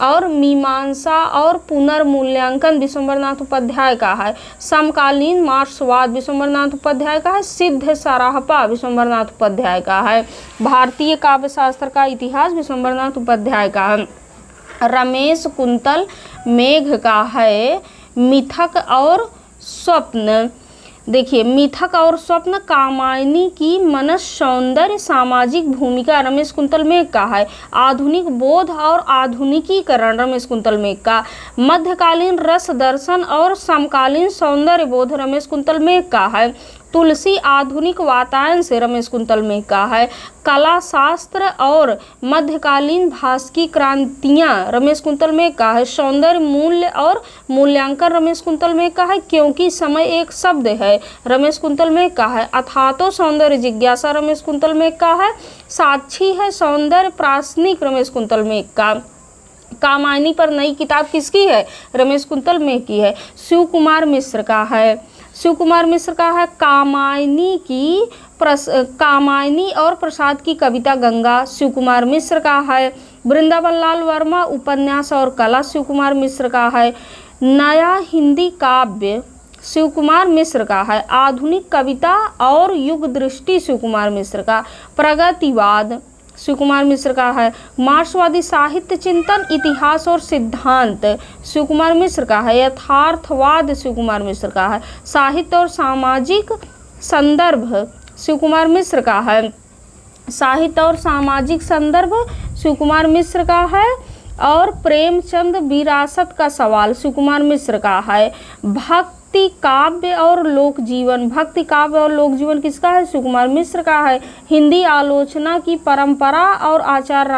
और मीमांसा और पुनर्मूल्यांकन विशंबरनाथ उपाध्याय का है। समकालीन मार्क्सवाद विशंबरनाथ उपाध्याय का है। सिद्ध सराहपा विशंबरनाथ उपाध्याय का है। भारतीय काव्य शास्त्र का इतिहास विशंबरनाथ उपाध्याय का है। रमेश कुंतल मेघ का है मिथक और स्वप्न। देखिए, मिथक और स्वप्न कामायनी की मनस सौंदर्य सामाजिक भूमिका रमेश कुंतल मेघ का है। आधुनिक बोध और आधुनिकीकरण रमेश कुंतल मेघ का। मध्यकालीन रस दर्शन और समकालीन सौंदर्य बोध रमेश कुंतल मेघ का है। तुलसी आधुनिक वातायन से रमेश कुंतल मेघ का है। कला शास्त्र और मध्यकालीन भास्की क्रांतियाँ रमेश कुंतल मेघ का है। सौंदर्य मूल्य और मूल्यांकन रमेश कुंतल मेघ का है। क्योंकि समय एक शब्द है रमेश कुंतल मेघ का है। अथातो सौंदर्य जिज्ञासा रमेश कुंतल मेघ का है। साक्षी है सौंदर्य प्रासनिक रमेश कुंतल मेघ का। कामायनी पर नई किताब किसकी है? रमेश कुंतल मेघ की है। शिव कुमार मिश्र का है। शिव कुमार मिश्र का है कामायनी और प्रसाद की कविता गंगा शिव कुमार मिश्र का है। वृंदावन लाल वर्मा उपन्यास और कला शिव कुमार मिश्र का है। नया हिंदी काव्य शिव कुमार मिश्र का है। आधुनिक कविता और युग दृष्टि शिव कुमार मिश्र का। प्रगतिवाद शिव कुमार मिश्र का है। मार्क्सवादी साहित्य चिंतन इतिहास और सिद्धांत शिव कुमार मिश्र का है। यथार्थवाद शिव कुमार मिश्र का है। साहित्य और सामाजिक संदर्भ शिव कुमार मिश्र का है। साहित्य और सामाजिक संदर्भ शिव कुमार मिश्र का है। और प्रेमचंद विरासत का सवाल शिव कुमार मिश्र का है। भक्ति काव्य और लोक जीवन किसका है? शिव कुमार मिश्र का है। हिंदी आलोचना की परंपरा और आचार्य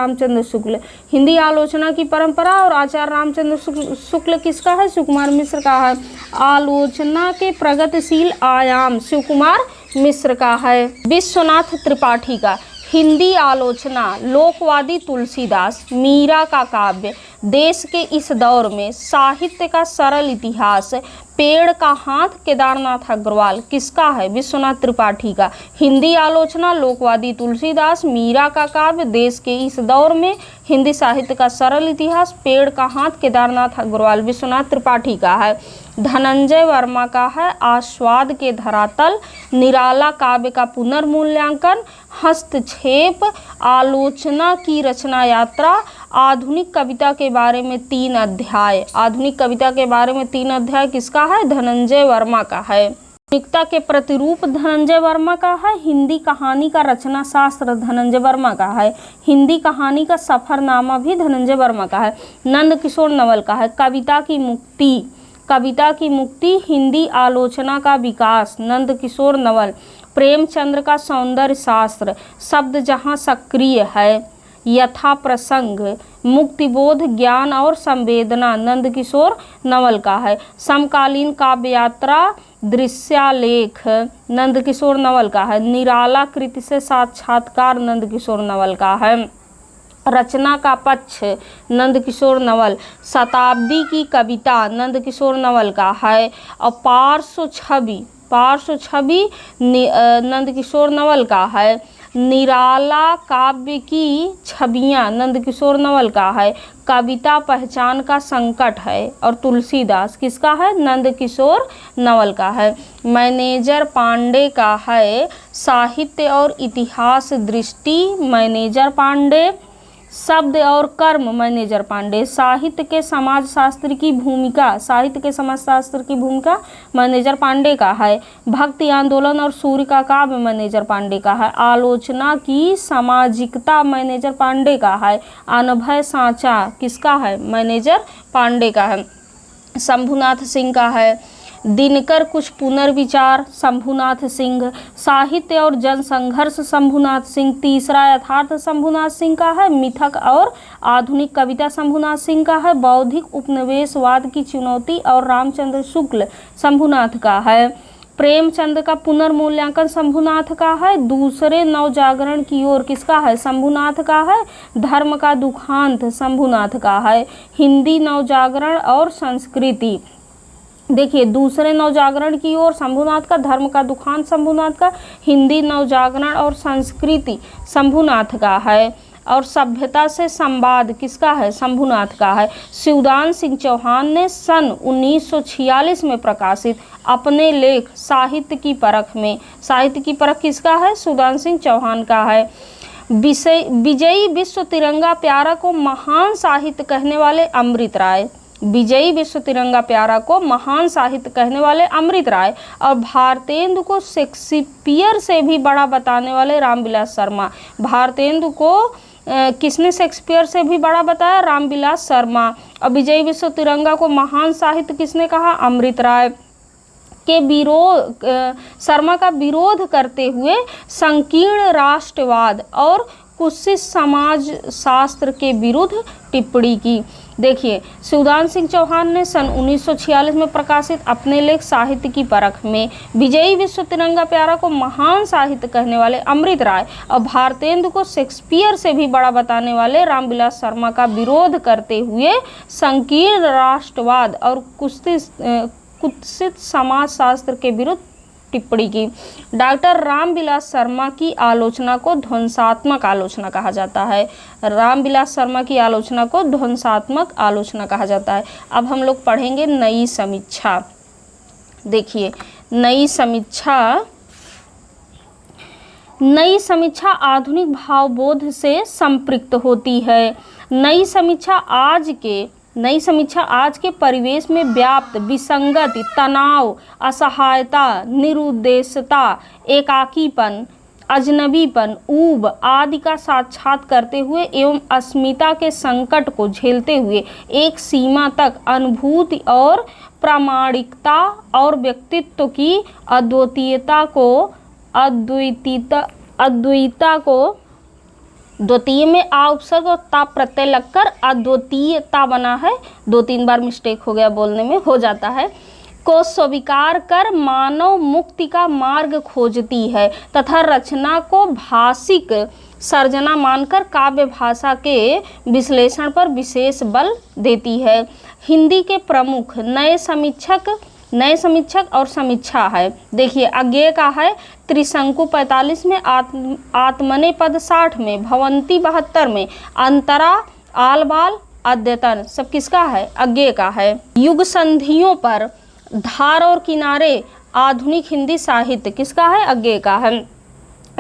रामचंद्र शुक्ल शुक्ल किसका है? शिव कुमार मिश्र का है। आलोचना के प्रगतिशील आयाम शिव कुमार मिश्र का है। विश्वनाथ त्रिपाठी का हिंदी आलोचना लोकवादी तुलसीदास। मीरा का काव्य देश के इस दौर में साहित्य का सरल इतिहास। पेड़ का हाथ केदारनाथ अग्रवाल किसका है? विश्वनाथ त्रिपाठी का। हिंदी आलोचना लोकवादी तुलसीदास। मीरा का काव्य देश के इस दौर में हिंदी साहित्य का सरल इतिहास। पेड़ का हाथ केदारनाथ अग्रवाल विश्वनाथ त्रिपाठी का है। धनंजय वर्मा का है आस्वाद के धरातल। निराला काव्य का पुनर्मूल्यांकन। हस्तक्षेप आलोचना की रचना यात्रा। आधुनिक कविता के बारे में 3 अध्याय किसका है? धनंजय वर्मा का है। आधुनिकता के प्रतिरूप धनंजय वर्मा का है। हिंदी कहानी का रचना शास्त्र धनंजय वर्मा का है। हिंदी कहानी का सफरनामा भी धनंजय वर्मा का है। नंद किशोर नवल का है कविता की मुक्ति हिंदी आलोचना का विकास नंद किशोर नवल। प्रेमचंद्र का सौंदर्य शास्त्र शब्द जहाँ सक्रिय है यथा प्रसंग। मुक्तिबोध ज्ञान और संवेदना नंद किशोर नवल का है। समकालीन काव्य यात्रा दृश्यालेख नंद किशोर नवल का है। निराला कृति से साक्षात्कार नंद किशोर नवल का है। रचना का पक्ष नंद किशोर नवल। शताब्दी की कविता नंद किशोर नवल का है। और पार्श्व छवि नंद किशोर नवल का है। निराला काव्य की छवियाँ नंद किशोर नवल का है। कविता पहचान का संकट है और तुलसीदास किसका है? नंद किशोर नवल का है। मैनेजर पांडे का है साहित्य और इतिहास दृष्टि मैनेजर पांडे। शब्द और कर्म मैनेजर पांडे। साहित्य के समाजशास्त्र की भूमिका मैनेजर पांडे का है। भक्ति आंदोलन और सूर्य का काव्य मैनेजर पांडे का है। आलोचना की सामाजिकता मैनेजर पांडे का है। अनभय सांचा किसका है? मैनेजर पांडे का है। शंभुनाथ सिंह का है दिनकर कुछ पुनर्विचार शंभुनाथ सिंह। साहित्य और जनसंघर्ष शंभुनाथ सिंह। तीसरा यथार्थ शंभुनाथ सिंह का है। मिथक और आधुनिक कविता शंभुनाथ सिंह का है। बौद्धिक उपनिवेशवाद की चुनौती और रामचंद्र शुक्ल शंभुनाथ का है। प्रेमचंद का पुनर्मूल्यांकन शंभुनाथ का है। दूसरे नवजागरण की ओर किसका है? शंभुनाथ का है। धर्म का दुखांत शंभुनाथ का है। हिंदी नवजागरण और संस्कृति, देखिए दूसरे नवजागरण की ओर शंभुनाथ का, धर्म का दुखांत शंभुनाथ का, हिंदी नवजागरण और संस्कृति शंभुनाथ का है। और सभ्यता से संवाद किसका है? शंभुनाथ का है। शिवदान सिंह चौहान ने सन 1946 में प्रकाशित अपने लेख साहित्य की परख में, साहित्य की परख किसका है? शिवदान सिंह चौहान का है। विजयी विश्व तिरंगा प्यारा को महान साहित्य कहने वाले अमृत राय, विजयी विश्व तिरंगा प्यारा को महान साहित्य कहने वाले अमृत राय। और भारतेंदु को शेक्सपियर से भी बड़ा बताने वाले रामविलास शर्मा। भारतेंदु को किसने शेक्सपियर से भी बड़ा बताया? रामविलास शर्मा। और विजयी विश्व तिरंगा को महान साहित्य किसने कहा? अमृत राय। के विरोध, शर्मा का विरोध करते हुए संकीर्ण राष्ट्रवाद और कुत्सित समाज शास्त्र के विरुद्ध टिप्पणी की। देखिए शिवदान सिंह चौहान ने सन 1946 में प्रकाशित अपने लेख साहित्य की परख में विजयी विश्व तिरंगा प्यारा को महान साहित्य कहने वाले अमृत राय और भारतेंदु को शेक्सपियर से भी बड़ा बताने वाले रामविलास शर्मा का विरोध करते हुए संकीर्ण राष्ट्रवाद और कुत्सित समाज शास्त्र के विरुद्ध टिप्पणी की। डॉक्टर रामविलास शर्मा की आलोचना को ध्वंसात्मक आलोचना कहा जाता है। रामविलास शर्मा की आलोचना को ध्वंसात्मक आलोचना कहा जाता है। अब हम लोग पढ़ेंगे नई समीक्षा। देखिए नई समीक्षा आधुनिक भावबोध से संपृक्त होती है। नई समीक्षा आज के परिवेश में व्याप्त विसंगति, तनाव, असहायता, निरुद्देश्यता, एकाकीपन, अजनबीपन, ऊब आदि का साक्षात करते हुए एवं अस्मिता के संकट को झेलते हुए एक सीमा तक अनुभूति और प्रामाणिकता और व्यक्तित्व की अद्वितीयता को द्वितीय में आ उपसर्ग और ता प्रत्यय लगकर अद्वितीयता बना है। 2-3 बार मिस्टेक हो गया, बोलने में हो जाता है। को स्वीकार कर मानव मुक्ति का मार्ग खोजती है तथा रचना को भाषिक सर्जना मानकर काव्य भाषा के विश्लेषण पर विशेष बल देती है। हिंदी के प्रमुख नए समीक्षक और समीक्षा है। देखिए अज्ञेय का है त्रिशंकु 45 में, आत्मने पद 60 में, भवंती 72 में, अंतरा, आलबाल, अद्यतन सब किसका है? अज्ञेय का है। युग संधियों पर धार और किनारे आधुनिक हिंदी साहित्य किसका है? अज्ञेय का है।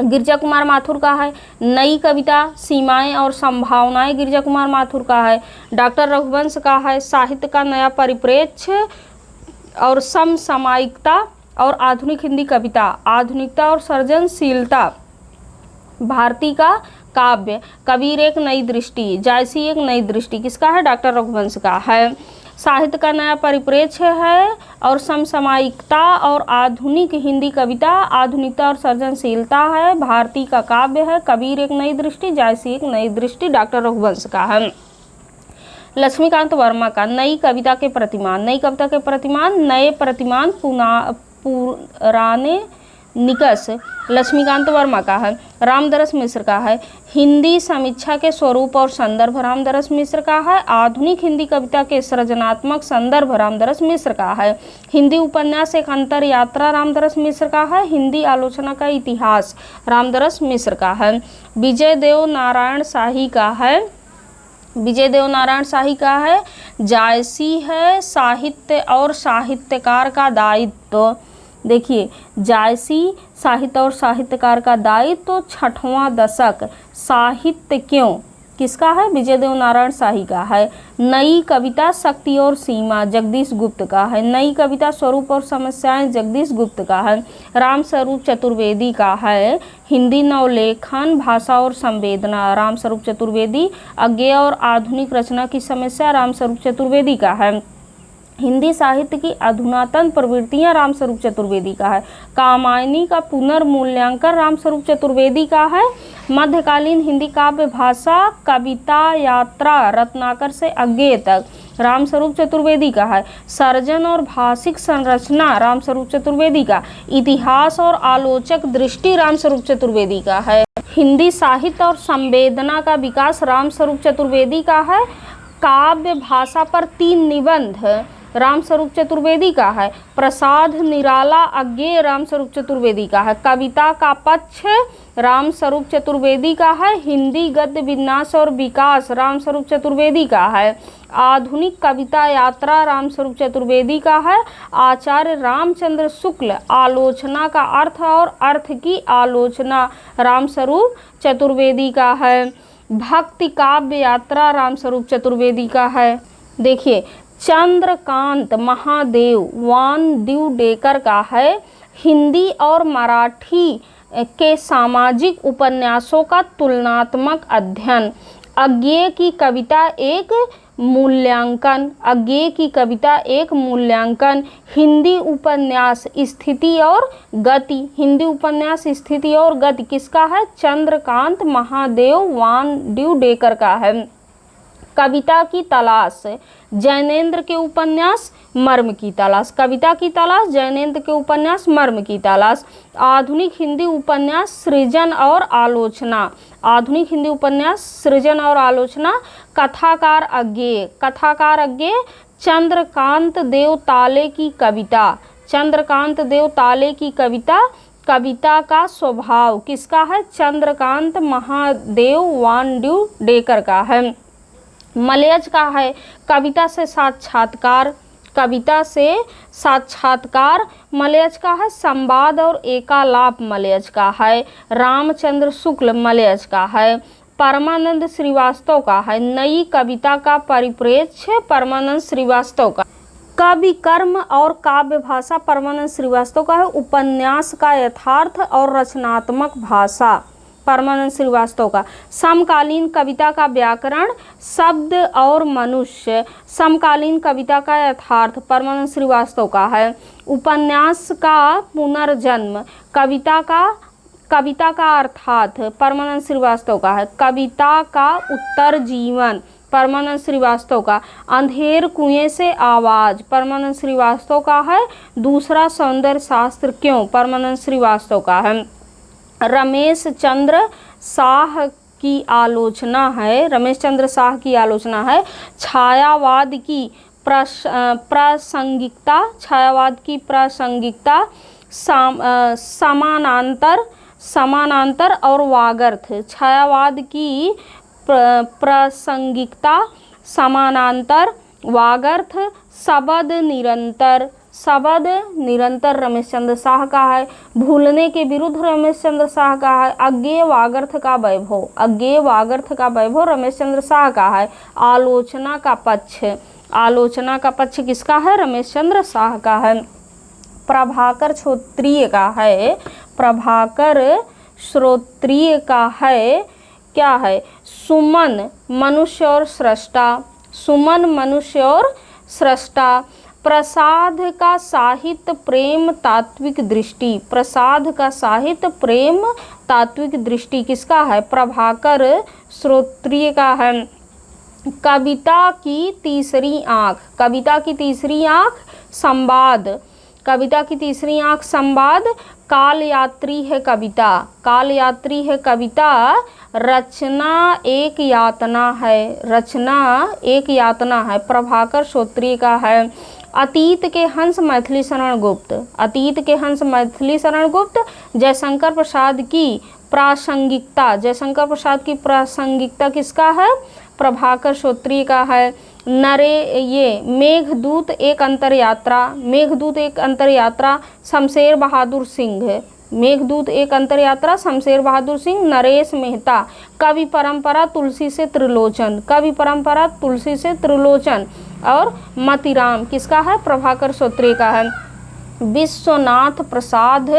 गिरिजा कुमार माथुर का है। नई कविता सीमाएं और संभावनाएं गिरिजा कुमार माथुर का है। डॉक्टर रघुवंश का है साहित्य का नया परिप्रेक्ष्य और समसामयिकता और आधुनिक हिंदी कविता, आधुनिकता और सृजनशीलता। भारती का काव्य, कबीर एक नई दृष्टि, जायसी एक नई दृष्टि किसका है? डॉक्टर रघुवंश का है। साहित्य का नया परिप्रेक्ष्य है और समसामयिकता और आधुनिक हिंदी कविता, आधुनिकता और सृजनशीलता है। भारती का काव्य है, कबीर एक नई दृष्टि, जायसी एक नई दृष्टि डॉक्टर रघुवंश का है। लक्ष्मीकांत वर्मा का नई कविता के प्रतिमान, नए प्रतिमान पुराने निकष लक्ष्मीकांत वर्मा का है। रामदरस मिश्र का है। हिंदी समीक्षा के स्वरूप और संदर्भ रामदरस मिश्र का है। आधुनिक हिंदी कविता के सृजनात्मक संदर्भ रामदरस मिश्र का है। हिंदी उपन्यास एक अंतर यात्रा रामदरस मिश्र का है। हिंदी आलोचना का इतिहास रामदरस मिश्र का है। विजय देव नारायण शाही का है। जायसी है साहित्य और साहित्यकार का दायित्व। देखिए जायसी साहित्य और साहित्यकार का दायित्व 6वां दशक साहित्य क्यों किसका है? विजय देव नारायण शाही का है। नई कविता शक्ति और सीमा जगदीश गुप्त का है। नई कविता स्वरूप और समस्याएं जगदीश गुप्त का है। राम स्वरूप चतुर्वेदी का है। हिंदी नवलेखन भाषा और संवेदना राम स्वरूप चतुर्वेदी। अज्ञेय और आधुनिक रचना की समस्या राम स्वरूप चतुर्वेदी का है। हिंदी साहित्य की अधुनातन प्रवृत्तियां रामस्वरूप चतुर्वेदी का है। कामायनी का पुनर्मूल्यांकन रामस्वरूप चतुर्वेदी का है। मध्यकालीन हिंदी काव्य भाषा कविता यात्रा रत्नाकर से अज्ञेय तक रामस्वरूप चतुर्वेदी का है। सर्जन और भाषिक संरचना रामस्वरूप चतुर्वेदी का। इतिहास और आलोचक दृष्टि रामस्वरूप चतुर्वेदी का है। हिंदी साहित्य और संवेदना का विकास रामस्वरूप चतुर्वेदी का है। काव्य भाषा पर 3 निबंध रामस्वरूप चतुर्वेदी का है। प्रसाद निराला अज्ञेय रामस्वरूप चतुर्वेदी का है। कविता का पक्ष रामस्वरूप चतुर्वेदी का है। हिंदी गद्य विन्यास और विकास रामस्वरूप चतुर्वेदी का है। आधुनिक कविता यात्रा रामस्वरूप चतुर्वेदी का है। आचार्य रामचंद्र शुक्ल आलोचना का अर्थ और अर्थ की आलोचना रामस्वरूप चतुर्वेदी का है। भक्ति काव्य यात्रा रामस्वरूप चतुर्वेदी का है। देखिए, चंद्रकांत महादेव वान दिवडेकर का है। हिंदी और मराठी के सामाजिक उपन्यासों का तुलनात्मक अध्ययन। अज्ञेय की कविता एक मूल्यांकन। अज्ञेय की कविता एक मूल्यांकन। हिंदी उपन्यास स्थिति और गति। हिंदी उपन्यास स्थिति और गति किसका है? चंद्रकांत महादेव वान दिवडेकर का है। कविता की तलाश जैनेंद्र के उपन्यास मर्म की तलाश। कविता की तलाश जैनेंद्र के उपन्यास मर्म की तलाश। आधुनिक हिंदी उपन्यास सृजन और आलोचना। आधुनिक हिंदी उपन्यास सृजन और आलोचना। कथाकार अज्ञेय। कथाकार अज्ञेय चंद्रकांत देव ताले की कविता। चंद्रकांत देव ताले की कविता। कविता का स्वभाव किसका है? चंद्रकांत महादेव वान दिवडेकर का है। मलयज का है कविता से साक्षात्कार। कविता से साक्षात्कार मलयज का है। संवाद और एकालाप मलयज का है। रामचंद्र शुक्ल मलयज का है। परमानंद श्रीवास्तव का है। नई कविता का परिप्रेक्ष्य परमानंद श्रीवास्तव का। कवि कर्म और काव्य भाषा परमानंद श्रीवास्तव का है। उपन्यास का यथार्थ और रचनात्मक भाषा परमानंद श्रीवास्तव का। समकालीन कविता का व्याकरण शब्द और मनुष्य। समकालीन कविता का यथार्थ परमानंद श्रीवास्तव का है। उपन्यास का पुनर्जन्म कविता का अर्थात परमानंद श्रीवास्तव का है। कविता का उत्तर जीवन परमानंद श्रीवास्तव का। अंधेर कुएं से आवाज परमानंद श्रीवास्तव का है। दूसरा सौंदर्य शास्त्र क्यों परमानंद श्रीवास्तव का है। रमेश चंद्र शाह की आलोचना है। रमेश चंद्र शाह की आलोचना है। छायावाद की प्रासंगिकता। छायावाद की प्रासंगिकता। समानांतर और वागर्थ। छायावाद की प्रासंगिकता समानांतर वागर्थ। शब्द निरंतर। शब्द निरंतर रमेश चंद्र शाह का है। भूलने के विरुद्ध रमेश चंद्र शाह का है। अज्ञेय वागर्थ का वैभव। अज्ञेय वागर्थ का वैभव रमेश चंद्र शाह का है। आलोचना का पक्ष। आलोचना का पक्ष किसका है? रमेश चंद्र शाह का है। प्रभाकर श्रोत्रिय का है। प्रभाकर श्रोत्रिय का है क्या है? सुमन मनुष्य और सृष्टा। सुमन मनुष्य और सृष्टा। प्रसाद का साहित्य प्रेम तात्विक दृष्टि। प्रसाद का साहित्य प्रेम तात्विक दृष्टि किसका है? प्रभाकर श्रोत्रिय का है। कविता की तीसरी आँख। कविता की तीसरी आँख संवाद। कविता की तीसरी आँख संवाद। काल यात्री है कविता। काल यात्री है कविता। रचना एक यातना है। रचना एक यातना है प्रभाकर श्रोत्रिय का है। अतीत के हंस मैथिली शरण गुप्त। अतीत के हंस मैथिली शरण गुप्त। जयशंकर प्रसाद की प्रासंगिकता। जयशंकर प्रसाद की प्रासंगिकता किसका है? प्रभाकर श्रोत्रिय का है। मेघदूत एक अंतर यात्रा। मेघदूत एक अंतर यात्रा शमशेर बहादुर सिंह। मेघदूत एक अंतर यात्रा शमशेर बहादुर सिंह। नरेश मेहता। कवि परंपरा तुलसी से त्रिलोचन। कवि परंपरा तुलसी से त्रिलोचन। और मतिराम किसका है? प्रभाकर श्रोत्रिय का है। विश्वनाथ प्रसाद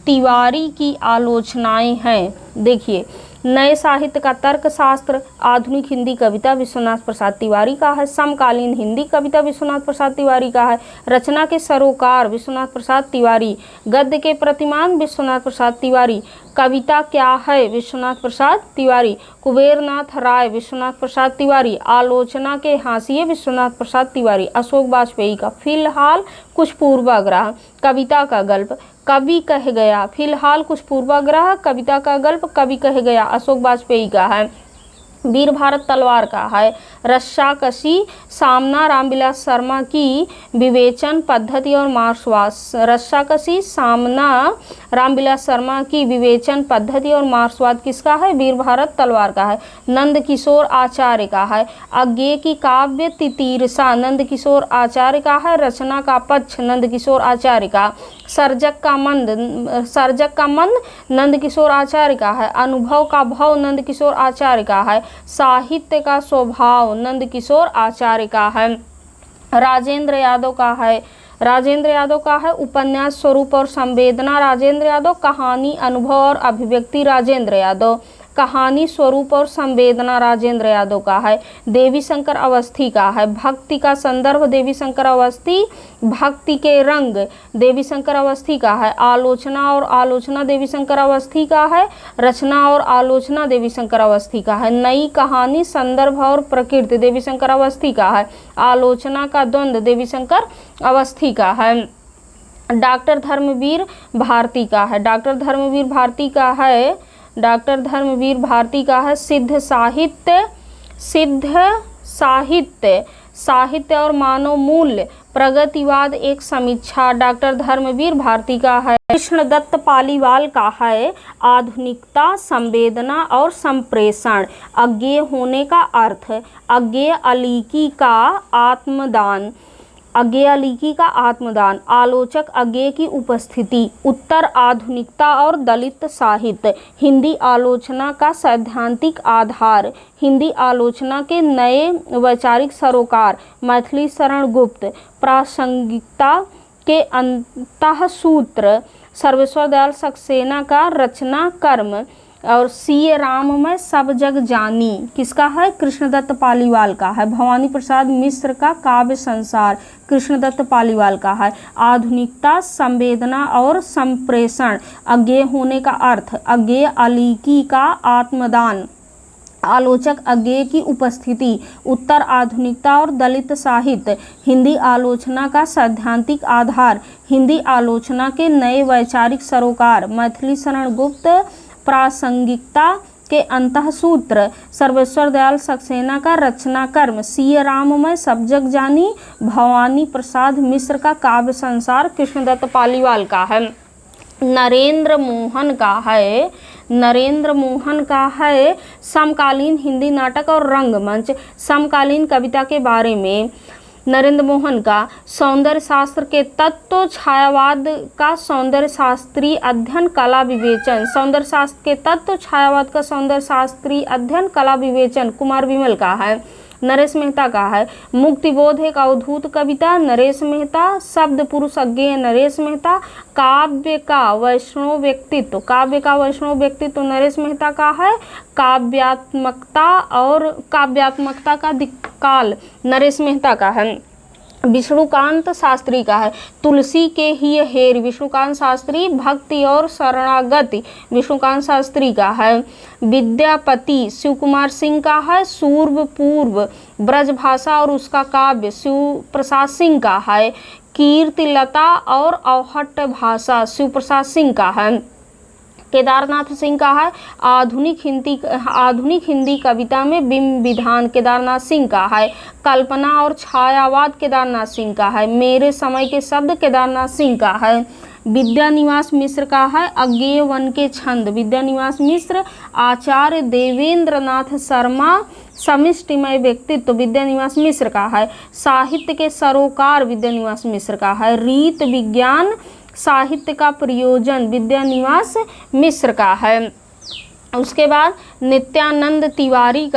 तिवारी की आलोचनाएं हैं। देखिए, नए साहित्य का तर्कशास्त्र। आधुनिक हिंदी कविता विश्वनाथ प्रसाद तिवारी का है। समकालीन हिंदी कविता विश्वनाथ प्रसाद तिवारी का है। रचना के सरोकार विश्वनाथ प्रसाद तिवारी। गद्य के प्रतिमान विश्वनाथ प्रसाद तिवारी। कविता क्या है, विश्वनाथ प्रसाद तिवारी। कुबेरनाथ राय, विश्वनाथ प्रसाद तिवारी। आलोचना के हाशिए, विश्वनाथ प्रसाद तिवारी। अशोक वाजपेयी का फिलहाल कुछ पूर्वाग्रह, कविता का गल्प, कवि कह गया। फिलहाल कुछ पूर्वाग्रह, कविता का गल्प, कवि कह गया, अशोक वाजपेयी का है। वीर भारत तलवार का है। रस्साकशी, सामना रामविलास शर्मा की विवेचन पद्धति और मार्क्सवाद। रस्साकशी, सामना रामविलास शर्मा की विवेचन पद्धति और मार्क्सवाद किसका है, वीर भारत तलवार का है। नंद किशोर आचार्य का है। अज्ञेय की काव्य तितीरसा, नंद किशोर आचार्य का है। रचना का पक्ष, नंद किशोर आचार्य का। सर्जक का मंद नंद किशोर आचार्य का है। अनुभव का भव, नंद किशोर आचार्य का है। साहित्य का स्वभाव, नंद किशोर आचार्य का है। राजेंद्र यादव का है। उपन्यास स्वरूप और संवेदना, राजेंद्र यादव। कहानी, अनुभव और अभिव्यक्ति, राजेंद्र यादव। कहानी, स्वरूप और संवेदना, राजेंद्र यादव का है। देवी शंकर अवस्थी का है। भक्ति का संदर्भ, देवी शंकर अवस्थी। भक्ति के रंग, देवी शंकर अवस्थी का है। आलोचना और आलोचना, देवी शंकर अवस्थी का है। रचना और आलोचना, देवी शंकर अवस्थी का है। नई कहानी, संदर्भ और प्रकृति, देवी शंकर अवस्थी का है। आलोचना का द्वंद्व, देवी शंकर अवस्थी का है। डॉक्टर धर्मवीर भारती का है। डॉक्टर धर्मवीर भारती का है। सिद्ध साहित्य और मानव मूल्य, प्रगतिवाद एक समीक्षा, डॉक्टर धर्मवीर भारती का है। कृष्णदत्त पालीवाल का है। आधुनिकता, संवेदना और संप्रेषण। अज्ञेय होने का अर्थ, अज्ञेय अलीकी का आत्मदान। आलोचक, अज्ञेय की उपस्थिति। उत्तर, आधुनिकता और दलित साहित्य। हिंदी आलोचना का सैद्धांतिक आधार, हिंदी आलोचना के नए वैचारिक सरोकार। मैथिली शरण गुप्त। प्रासंगिकता के अंतःसूत्र, सर्वेश्वर दयाल सक्सेना का रचना कर्म। और सीए राम में सब जग जानी किसका है, कृष्णदत्त पालीवाल का है। भवानी प्रसाद मिश्र का काव्य संसार, कृष्णदत्त पालीवाल का है। आधुनिकता, संवेदना और संप्रेषण। अज्ञेय होने का अर्थ, अज्ञेय अलीकी का आत्मदान। आलोचक, अज्ञेय की उपस्थिति। उत्तर, आधुनिकता और दलित साहित्य। हिंदी आलोचना का सैद्धांतिक आधार, हिंदी आलोचना के नए वैचारिक सरोकार। मैथिली शरण गुप्त। प्रासंगिकता के अंतःसूत्र, सर्वेश्वर दयाल सक्सेना का रचना कर्म। सीए राम में सब जग जानी, भवानी प्रसाद मिश्र का काव्य संसार, कृष्णदत्त पालीवाल का है। नरेंद्र मोहन का है समकालीन हिंदी नाटक और रंगमंच। समकालीन कविता के बारे में नरेंद्र मोहन का सौंदर्य शास्त्र के तत्व, छायावाद का सौंदर्य शास्त्रीय अध्ययन, कला विवेचन। सौंदर्य शास्त्र के तत्व, छायावाद का सौंदर्य शास्त्रीय अध्ययन, कला विवेचन, कुमार विमल का है। नरेश मेहता का है मुक्तिबोध एक अवधूत कविता, नरेश मेहता। शब्द पुरुष अज्ञेय, नरेश मेहता। काव्य का वैष्णव व्यक्तित्व, नरेश मेहता का है। काव्यात्मकता का दिक्काल, नरेश मेहता का है। विष्णुकांत शास्त्री का है तुलसी के ही हेर, विष्णुकांत शास्त्री। भक्ति और शरणागति, विष्णुकांत शास्त्री का है। विद्यापति शिव कुमार सिंह का है। सूर्व पूर्व, ब्रजभाषा और उसका काव्य, शिव प्रसाद सिंह का है। कीर्तिलता और अवहट्ट भाषा, शिव प्रसाद सिंह का है। केदारनाथ सिंह का है आधुनिक हिंदी कविता में बिंब विधान, केदारनाथ सिंह का है। कल्पना और छायावाद, केदारनाथ सिंह का है। मेरे समय के शब्द, केदारनाथ सिंह का है। विद्यानिवास मिश्र का है अज्ञेय वन के छंद, विद्यानिवास मिश्र। आचार्य देवेंद्रनाथ शर्मा, समिष्टिमय व्यक्तित्व, विद्यानिवास मिश्र का है। साहित्य के सरोकार, विद्यानिवास मिश्र का है। रीत विज्ञान साहित्य का प्रयोजन, विद्यानिवास मिश्र का है। उसके बाद नित्यानंद तिवारी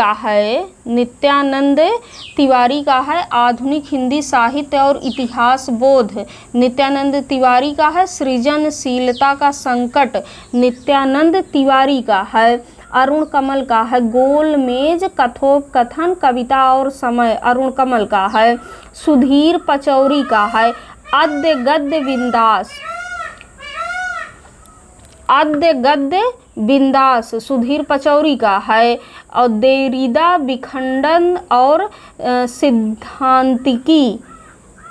का है आधुनिक हिंदी साहित्य और इतिहास बोध, नित्यानंद तिवारी का है। सृजनशीलता का संकट, नित्यानंद तिवारी का है। अरुण कमल का है गोलमेज कथोपकथन, कविता और समय, अरुण कमल का है। सुधीर पचौरी का है आद्य गद्य बिंदास सुधीर पचौरी का है। और देरिदा विखंडन और सिद्धांतिकी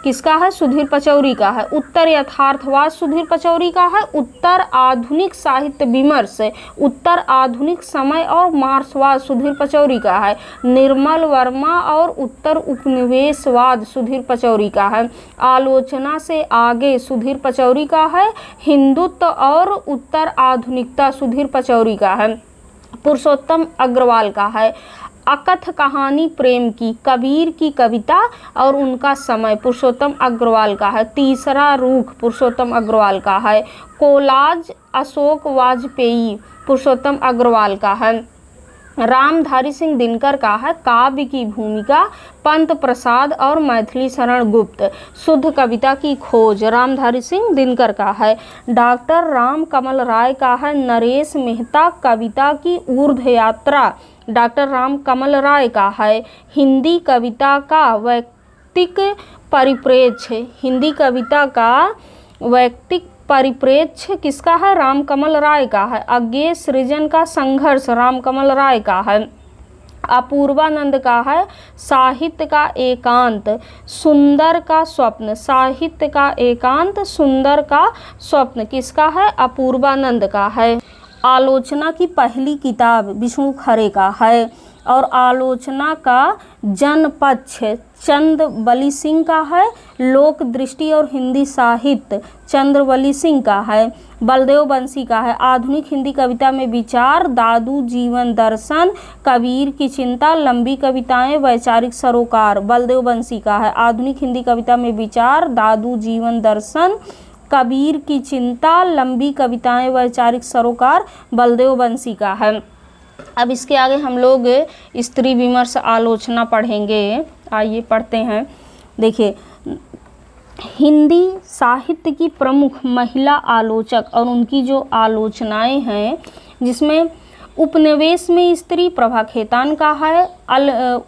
किसका है? सुधीर पचौरी का है। उत्तर यथार्थवाद सुधीर पचौरी का है। उत्तर आधुनिक साहित्य विमर्श, उत्तर आधुनिक समय और मार्क्सवाद सुधीर पचौरी का है। निर्मल वर्मा और उत्तर उपनिवेशवाद सुधीर पचौरी का है। आलोचना से आगे सुधीर पचौरी का है। हिंदुत्व और उत्तर आधुनिकता सुधीर पचौरी का है। पुरुषोत्तम अग्रवाल का है। अकथ कहानी प्रेम की, कबीर की कविता और उनका समय पुरुषोत्तम अग्रवाल का है। तीसरा रूख पुरुषोत्तम अग्रवाल का है। कोलाज अशोक वाजपेयी पुरुषोत्तम अग्रवाल का है। रामधारी सिंह दिनकर का है। काव्य की भूमिका पंत प्रसाद और मैथिली शरण गुप्त। शुद्ध कविता की खोज रामधारी सिंह दिनकर का है। डॉक्टर राम कमल राय का है। नरेश मेहता कविता की ऊर्ध्व यात्रा डॉक्टर राम कमल राय का है। हिंदी कविता का वैयक्तिक परिप्रेक्ष्य, हिंदी कविता का वैयक्तिक परिप्रेक्ष्य किसका है? राम कमल राय का है। अज्ञेय सृजन का संघर्ष राम कमल राय का है। अपूर्वानंद का है। साहित्य का एकांत सुंदर का स्वप्न, साहित्य का एकांत सुंदर का स्वप्न किसका है? अपूर्वानंद का है। आलोचना की पहली किताब विष्णु खरे का है। और आलोचना का जनपक्ष चंद्रवली सिंह का है। लोक दृष्टि और हिंदी साहित्य चंद्रवली सिंह का है। बलदेव बंसी का है। आधुनिक हिंदी कविता में विचार दादू जीवन दर्शन, कबीर की चिंता, लंबी कविताएं, वैचारिक सरोकार बलदेव बंसी का है। आधुनिक हिंदी कविता में विचार दादू जीवन दर्शन, कबीर की चिंता, लंबी कविताएं, वैचारिक सरोकार बलदेव बंसी का है। अब इसके आगे हम लोग स्त्री विमर्श आलोचना पढ़ेंगे। आइए पढ़ते हैं। देखिए, हिंदी साहित्य की प्रमुख महिला आलोचक और उनकी जो आलोचनाएं हैं, जिसमें उपनिवेश में स्त्री प्रभा खेतान का है।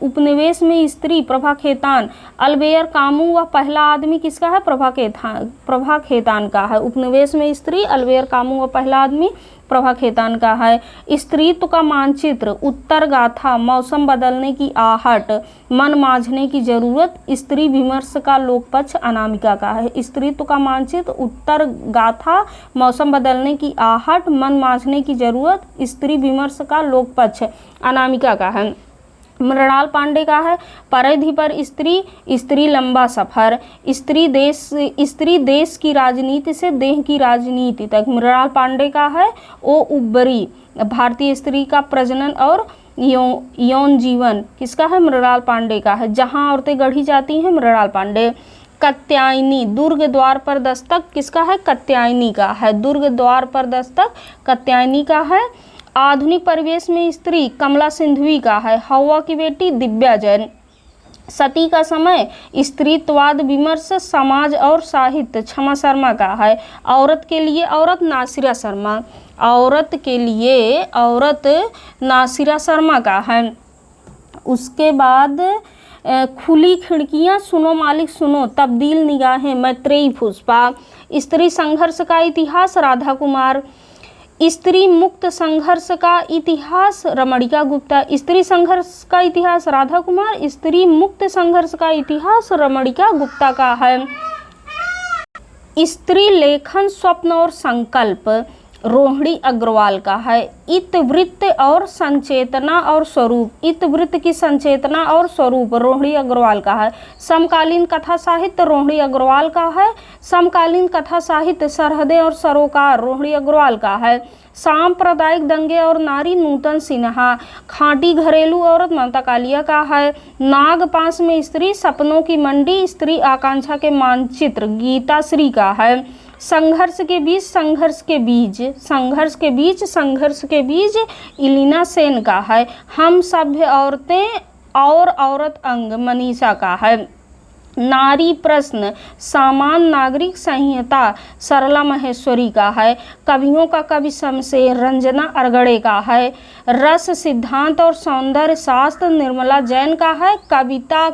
उपनिवेश में स्त्री प्रभा खेतान, अल्बेयर कामू व पहला आदमी किसका है? प्रभा खेतान का है। उपनिवेश में स्त्री अल्बेयर कामू व पहला आदमी प्रभा खेतान का है। स्त्रीत्व का मानचित्र, उत्तर गाथा, मौसम बदलने की आहट, मन मांझने की जरूरत, स्त्री विमर्श का लोकपक्ष अनामिका का है। स्त्रीत्व का मानचित्र, उत्तर गाथा, मौसम बदलने की आहट, मन मांझने की जरूरत, स्त्री विमर्श का लोकपक्ष अनामिका का है। मृणाल पांडे का है। परिधि पर स्त्री, स्त्री लंबा सफर, स्त्री देश की राजनीति से देह की राजनीति तक मृणाल पांडे का है। ओ उब्बरी भारतीय स्त्री का प्रजनन और यौन जीवन किसका है? मृणाल पांडे का है। जहां औरतें गढ़ी जाती हैं मृणाल पांडे। कात्यायनी दुर्ग द्वार पर दस्तक किसका है? कात्यायनी का है। दुर्ग द्वार पर दस्तक कात्यायनी का है। आधुनिक परिवेश में स्त्री कमला सिंधवी का है। हवा की बेटी दिव्या जैन। सती का समय स्त्रीत्ववाद विमर्श समाज और साहित्य क्षमा शर्मा का है। औरत के लिए औरत नासिरा शर्मा, औरत के लिए औरत नासिरा शर्मा का है। उसके बाद खुली खिड़कियां, सुनो मालिक सुनो, तब्दील निगाहें, मैत्रेयी पुष्पा। स्त्री संघर्ष का इतिहास राधा कुमार। स्त्री मुक्त संघर्ष का इतिहास रमणिका गुप्ता। स्त्री संघर्ष का इतिहास राधा कुमार, स्त्री मुक्त संघर्ष का इतिहास रमणिका गुप्ता का है। स्त्री लेखन स्वप्न और संकल्प रोहिणी अग्रवाल का है। इतवृत्त और संचेतना और स्वरूप, इतवृत्त की संचेतना और स्वरूप रोहिणी अग्रवाल का है। समकालीन कथा साहित्य रोहिणी अग्रवाल का है। समकालीन कथा साहित्य सरहदें और सरोकार रोहिणी अग्रवाल का है। सांप्रदायिक दंगे और नारी नूतन सिन्हा। खांटी घरेलू औरत ममता कालिया का है। नागपाश में स्त्री सपनों की मंडी, स्त्री आकांक्षा के मानचित्र गीता श्री का है। संघर्ष के बीच, संघर्ष के बीच, संघर्ष के बीच, संघर्ष के बीच इलिना सेन का है। हम सभ्य औरतें और औरत अंग मनीषा का है। नारी प्रश्न सामान नागरिक संहिता सरला महेश्वरी का है। कवियों का कवि शमशेर रंजना अरगड़े का है। रस सिद्धांत और सौंदर्य शास्त्र निर्मला जैन का है। कविता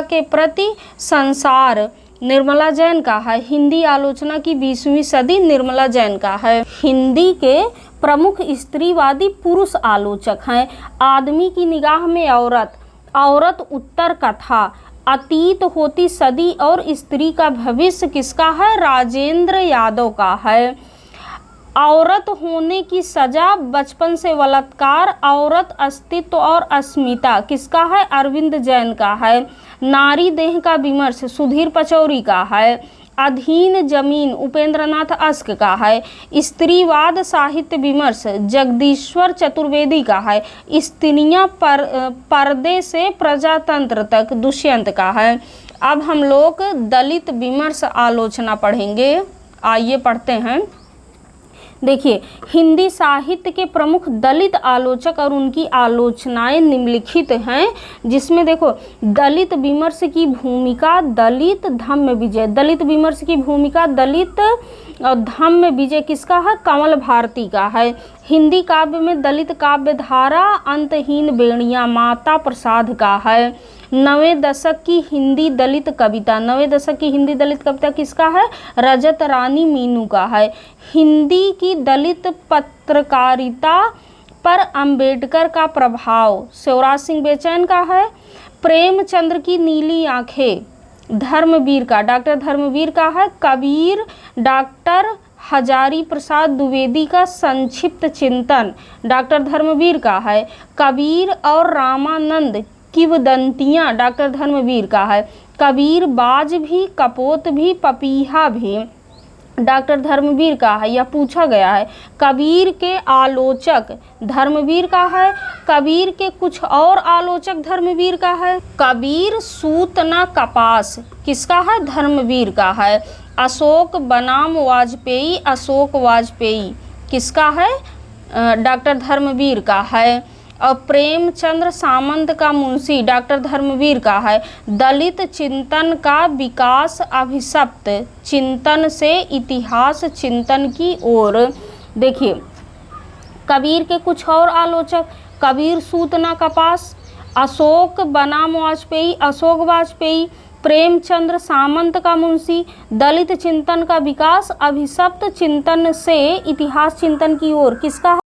के प्रति संसार निर्मला जैन का है। हिंदी आलोचना की 20वीं सदी निर्मला जैन का है। हिंदी के प्रमुख स्त्रीवादी पुरुष आलोचक हैं। आदमी की निगाह में औरत, औरत उत्तर कथा, अतीत होती सदी और स्त्री का भविष्य किसका है? राजेंद्र यादव का है। औरत होने की सजा, बचपन से बलात्कार, औरत अस्तित्व और अस्मिता किसका है? अरविंद जैन का है। नारी देह का विमर्श, सुधीर पचौरी का है। अधीन जमीन, उपेंद्रनाथ अस्क का है। स्त्रीवाद साहित्य विमर्श, जगदीश्वर चतुर्वेदी का है। स्त्रियां पर्दे से प्रजातंत्र तक, दुष्यंत का है। अब हम लोग दलित विमर्श आलोचना पढ़ेंगे। आइए पढ़ते हैं। देखिए, हिंदी साहित्य के प्रमुख दलित आलोचक और उनकी आलोचनाएं निम्नलिखित हैं, जिसमें देखो दलित विमर्श की भूमिका, दलित धम्म विजय, दलित विमर्श की भूमिका दलित धम्म विजय किसका है? कमल भारती का है। हिंदी काव्य में दलित काव्य धारा, अंतहीन बेड़ियां, माता प्रसाद का है। 9वें दशक की हिंदी दलित कविता, 9वें दशक की हिंदी दलित कविता किसका है? रजत रानी मीनू का है। हिंदी की दलित पत्रकारिता पर अंबेडकर का प्रभाव, शिवराज सिंह बेचैन का है। प्रेमचंद्र की नीली आंखें, धर्मवीर का, डॉक्टर धर्मवीर का है। कबीर, डॉक्टर हजारी प्रसाद द्विवेदी का संक्षिप्त चिंतन, डॉक्टर धर्मवीर का है। कबीर और रामानंद किंवदंतियाँ, डॉक्टर धर्मवीर का है। कबीर बाज भी, कपोत भी, पपीहा भी, डॉक्टर धर्मवीर का है, यह पूछा गया है। कबीर के आलोचक धर्मवीर का है। कबीर के कुछ और आलोचक धर्मवीर का है। कबीर सूत न कपास किसका है? धर्मवीर का है। अशोक बनाम वाजपेयी, अशोक वाजपेयी किसका है? डॉक्टर धर्मवीर का है। और प्रेमचंद्र सामंत का मुंशी, डॉक्टर धर्मवीर का है। दलित चिंतन का विकास, अभिशप्त चिंतन से इतिहास चिंतन की ओर। देखिए, कबीर के कुछ और आलोचक, कबीर सूत न कपास, अशोक बनाम वाजपेयी, अशोक वाजपेयी, प्रेमचंद्र सामंत का मुंशी, दलित चिंतन का विकास, अभिशप्त चिंतन से इतिहास चिंतन की ओर किसका है?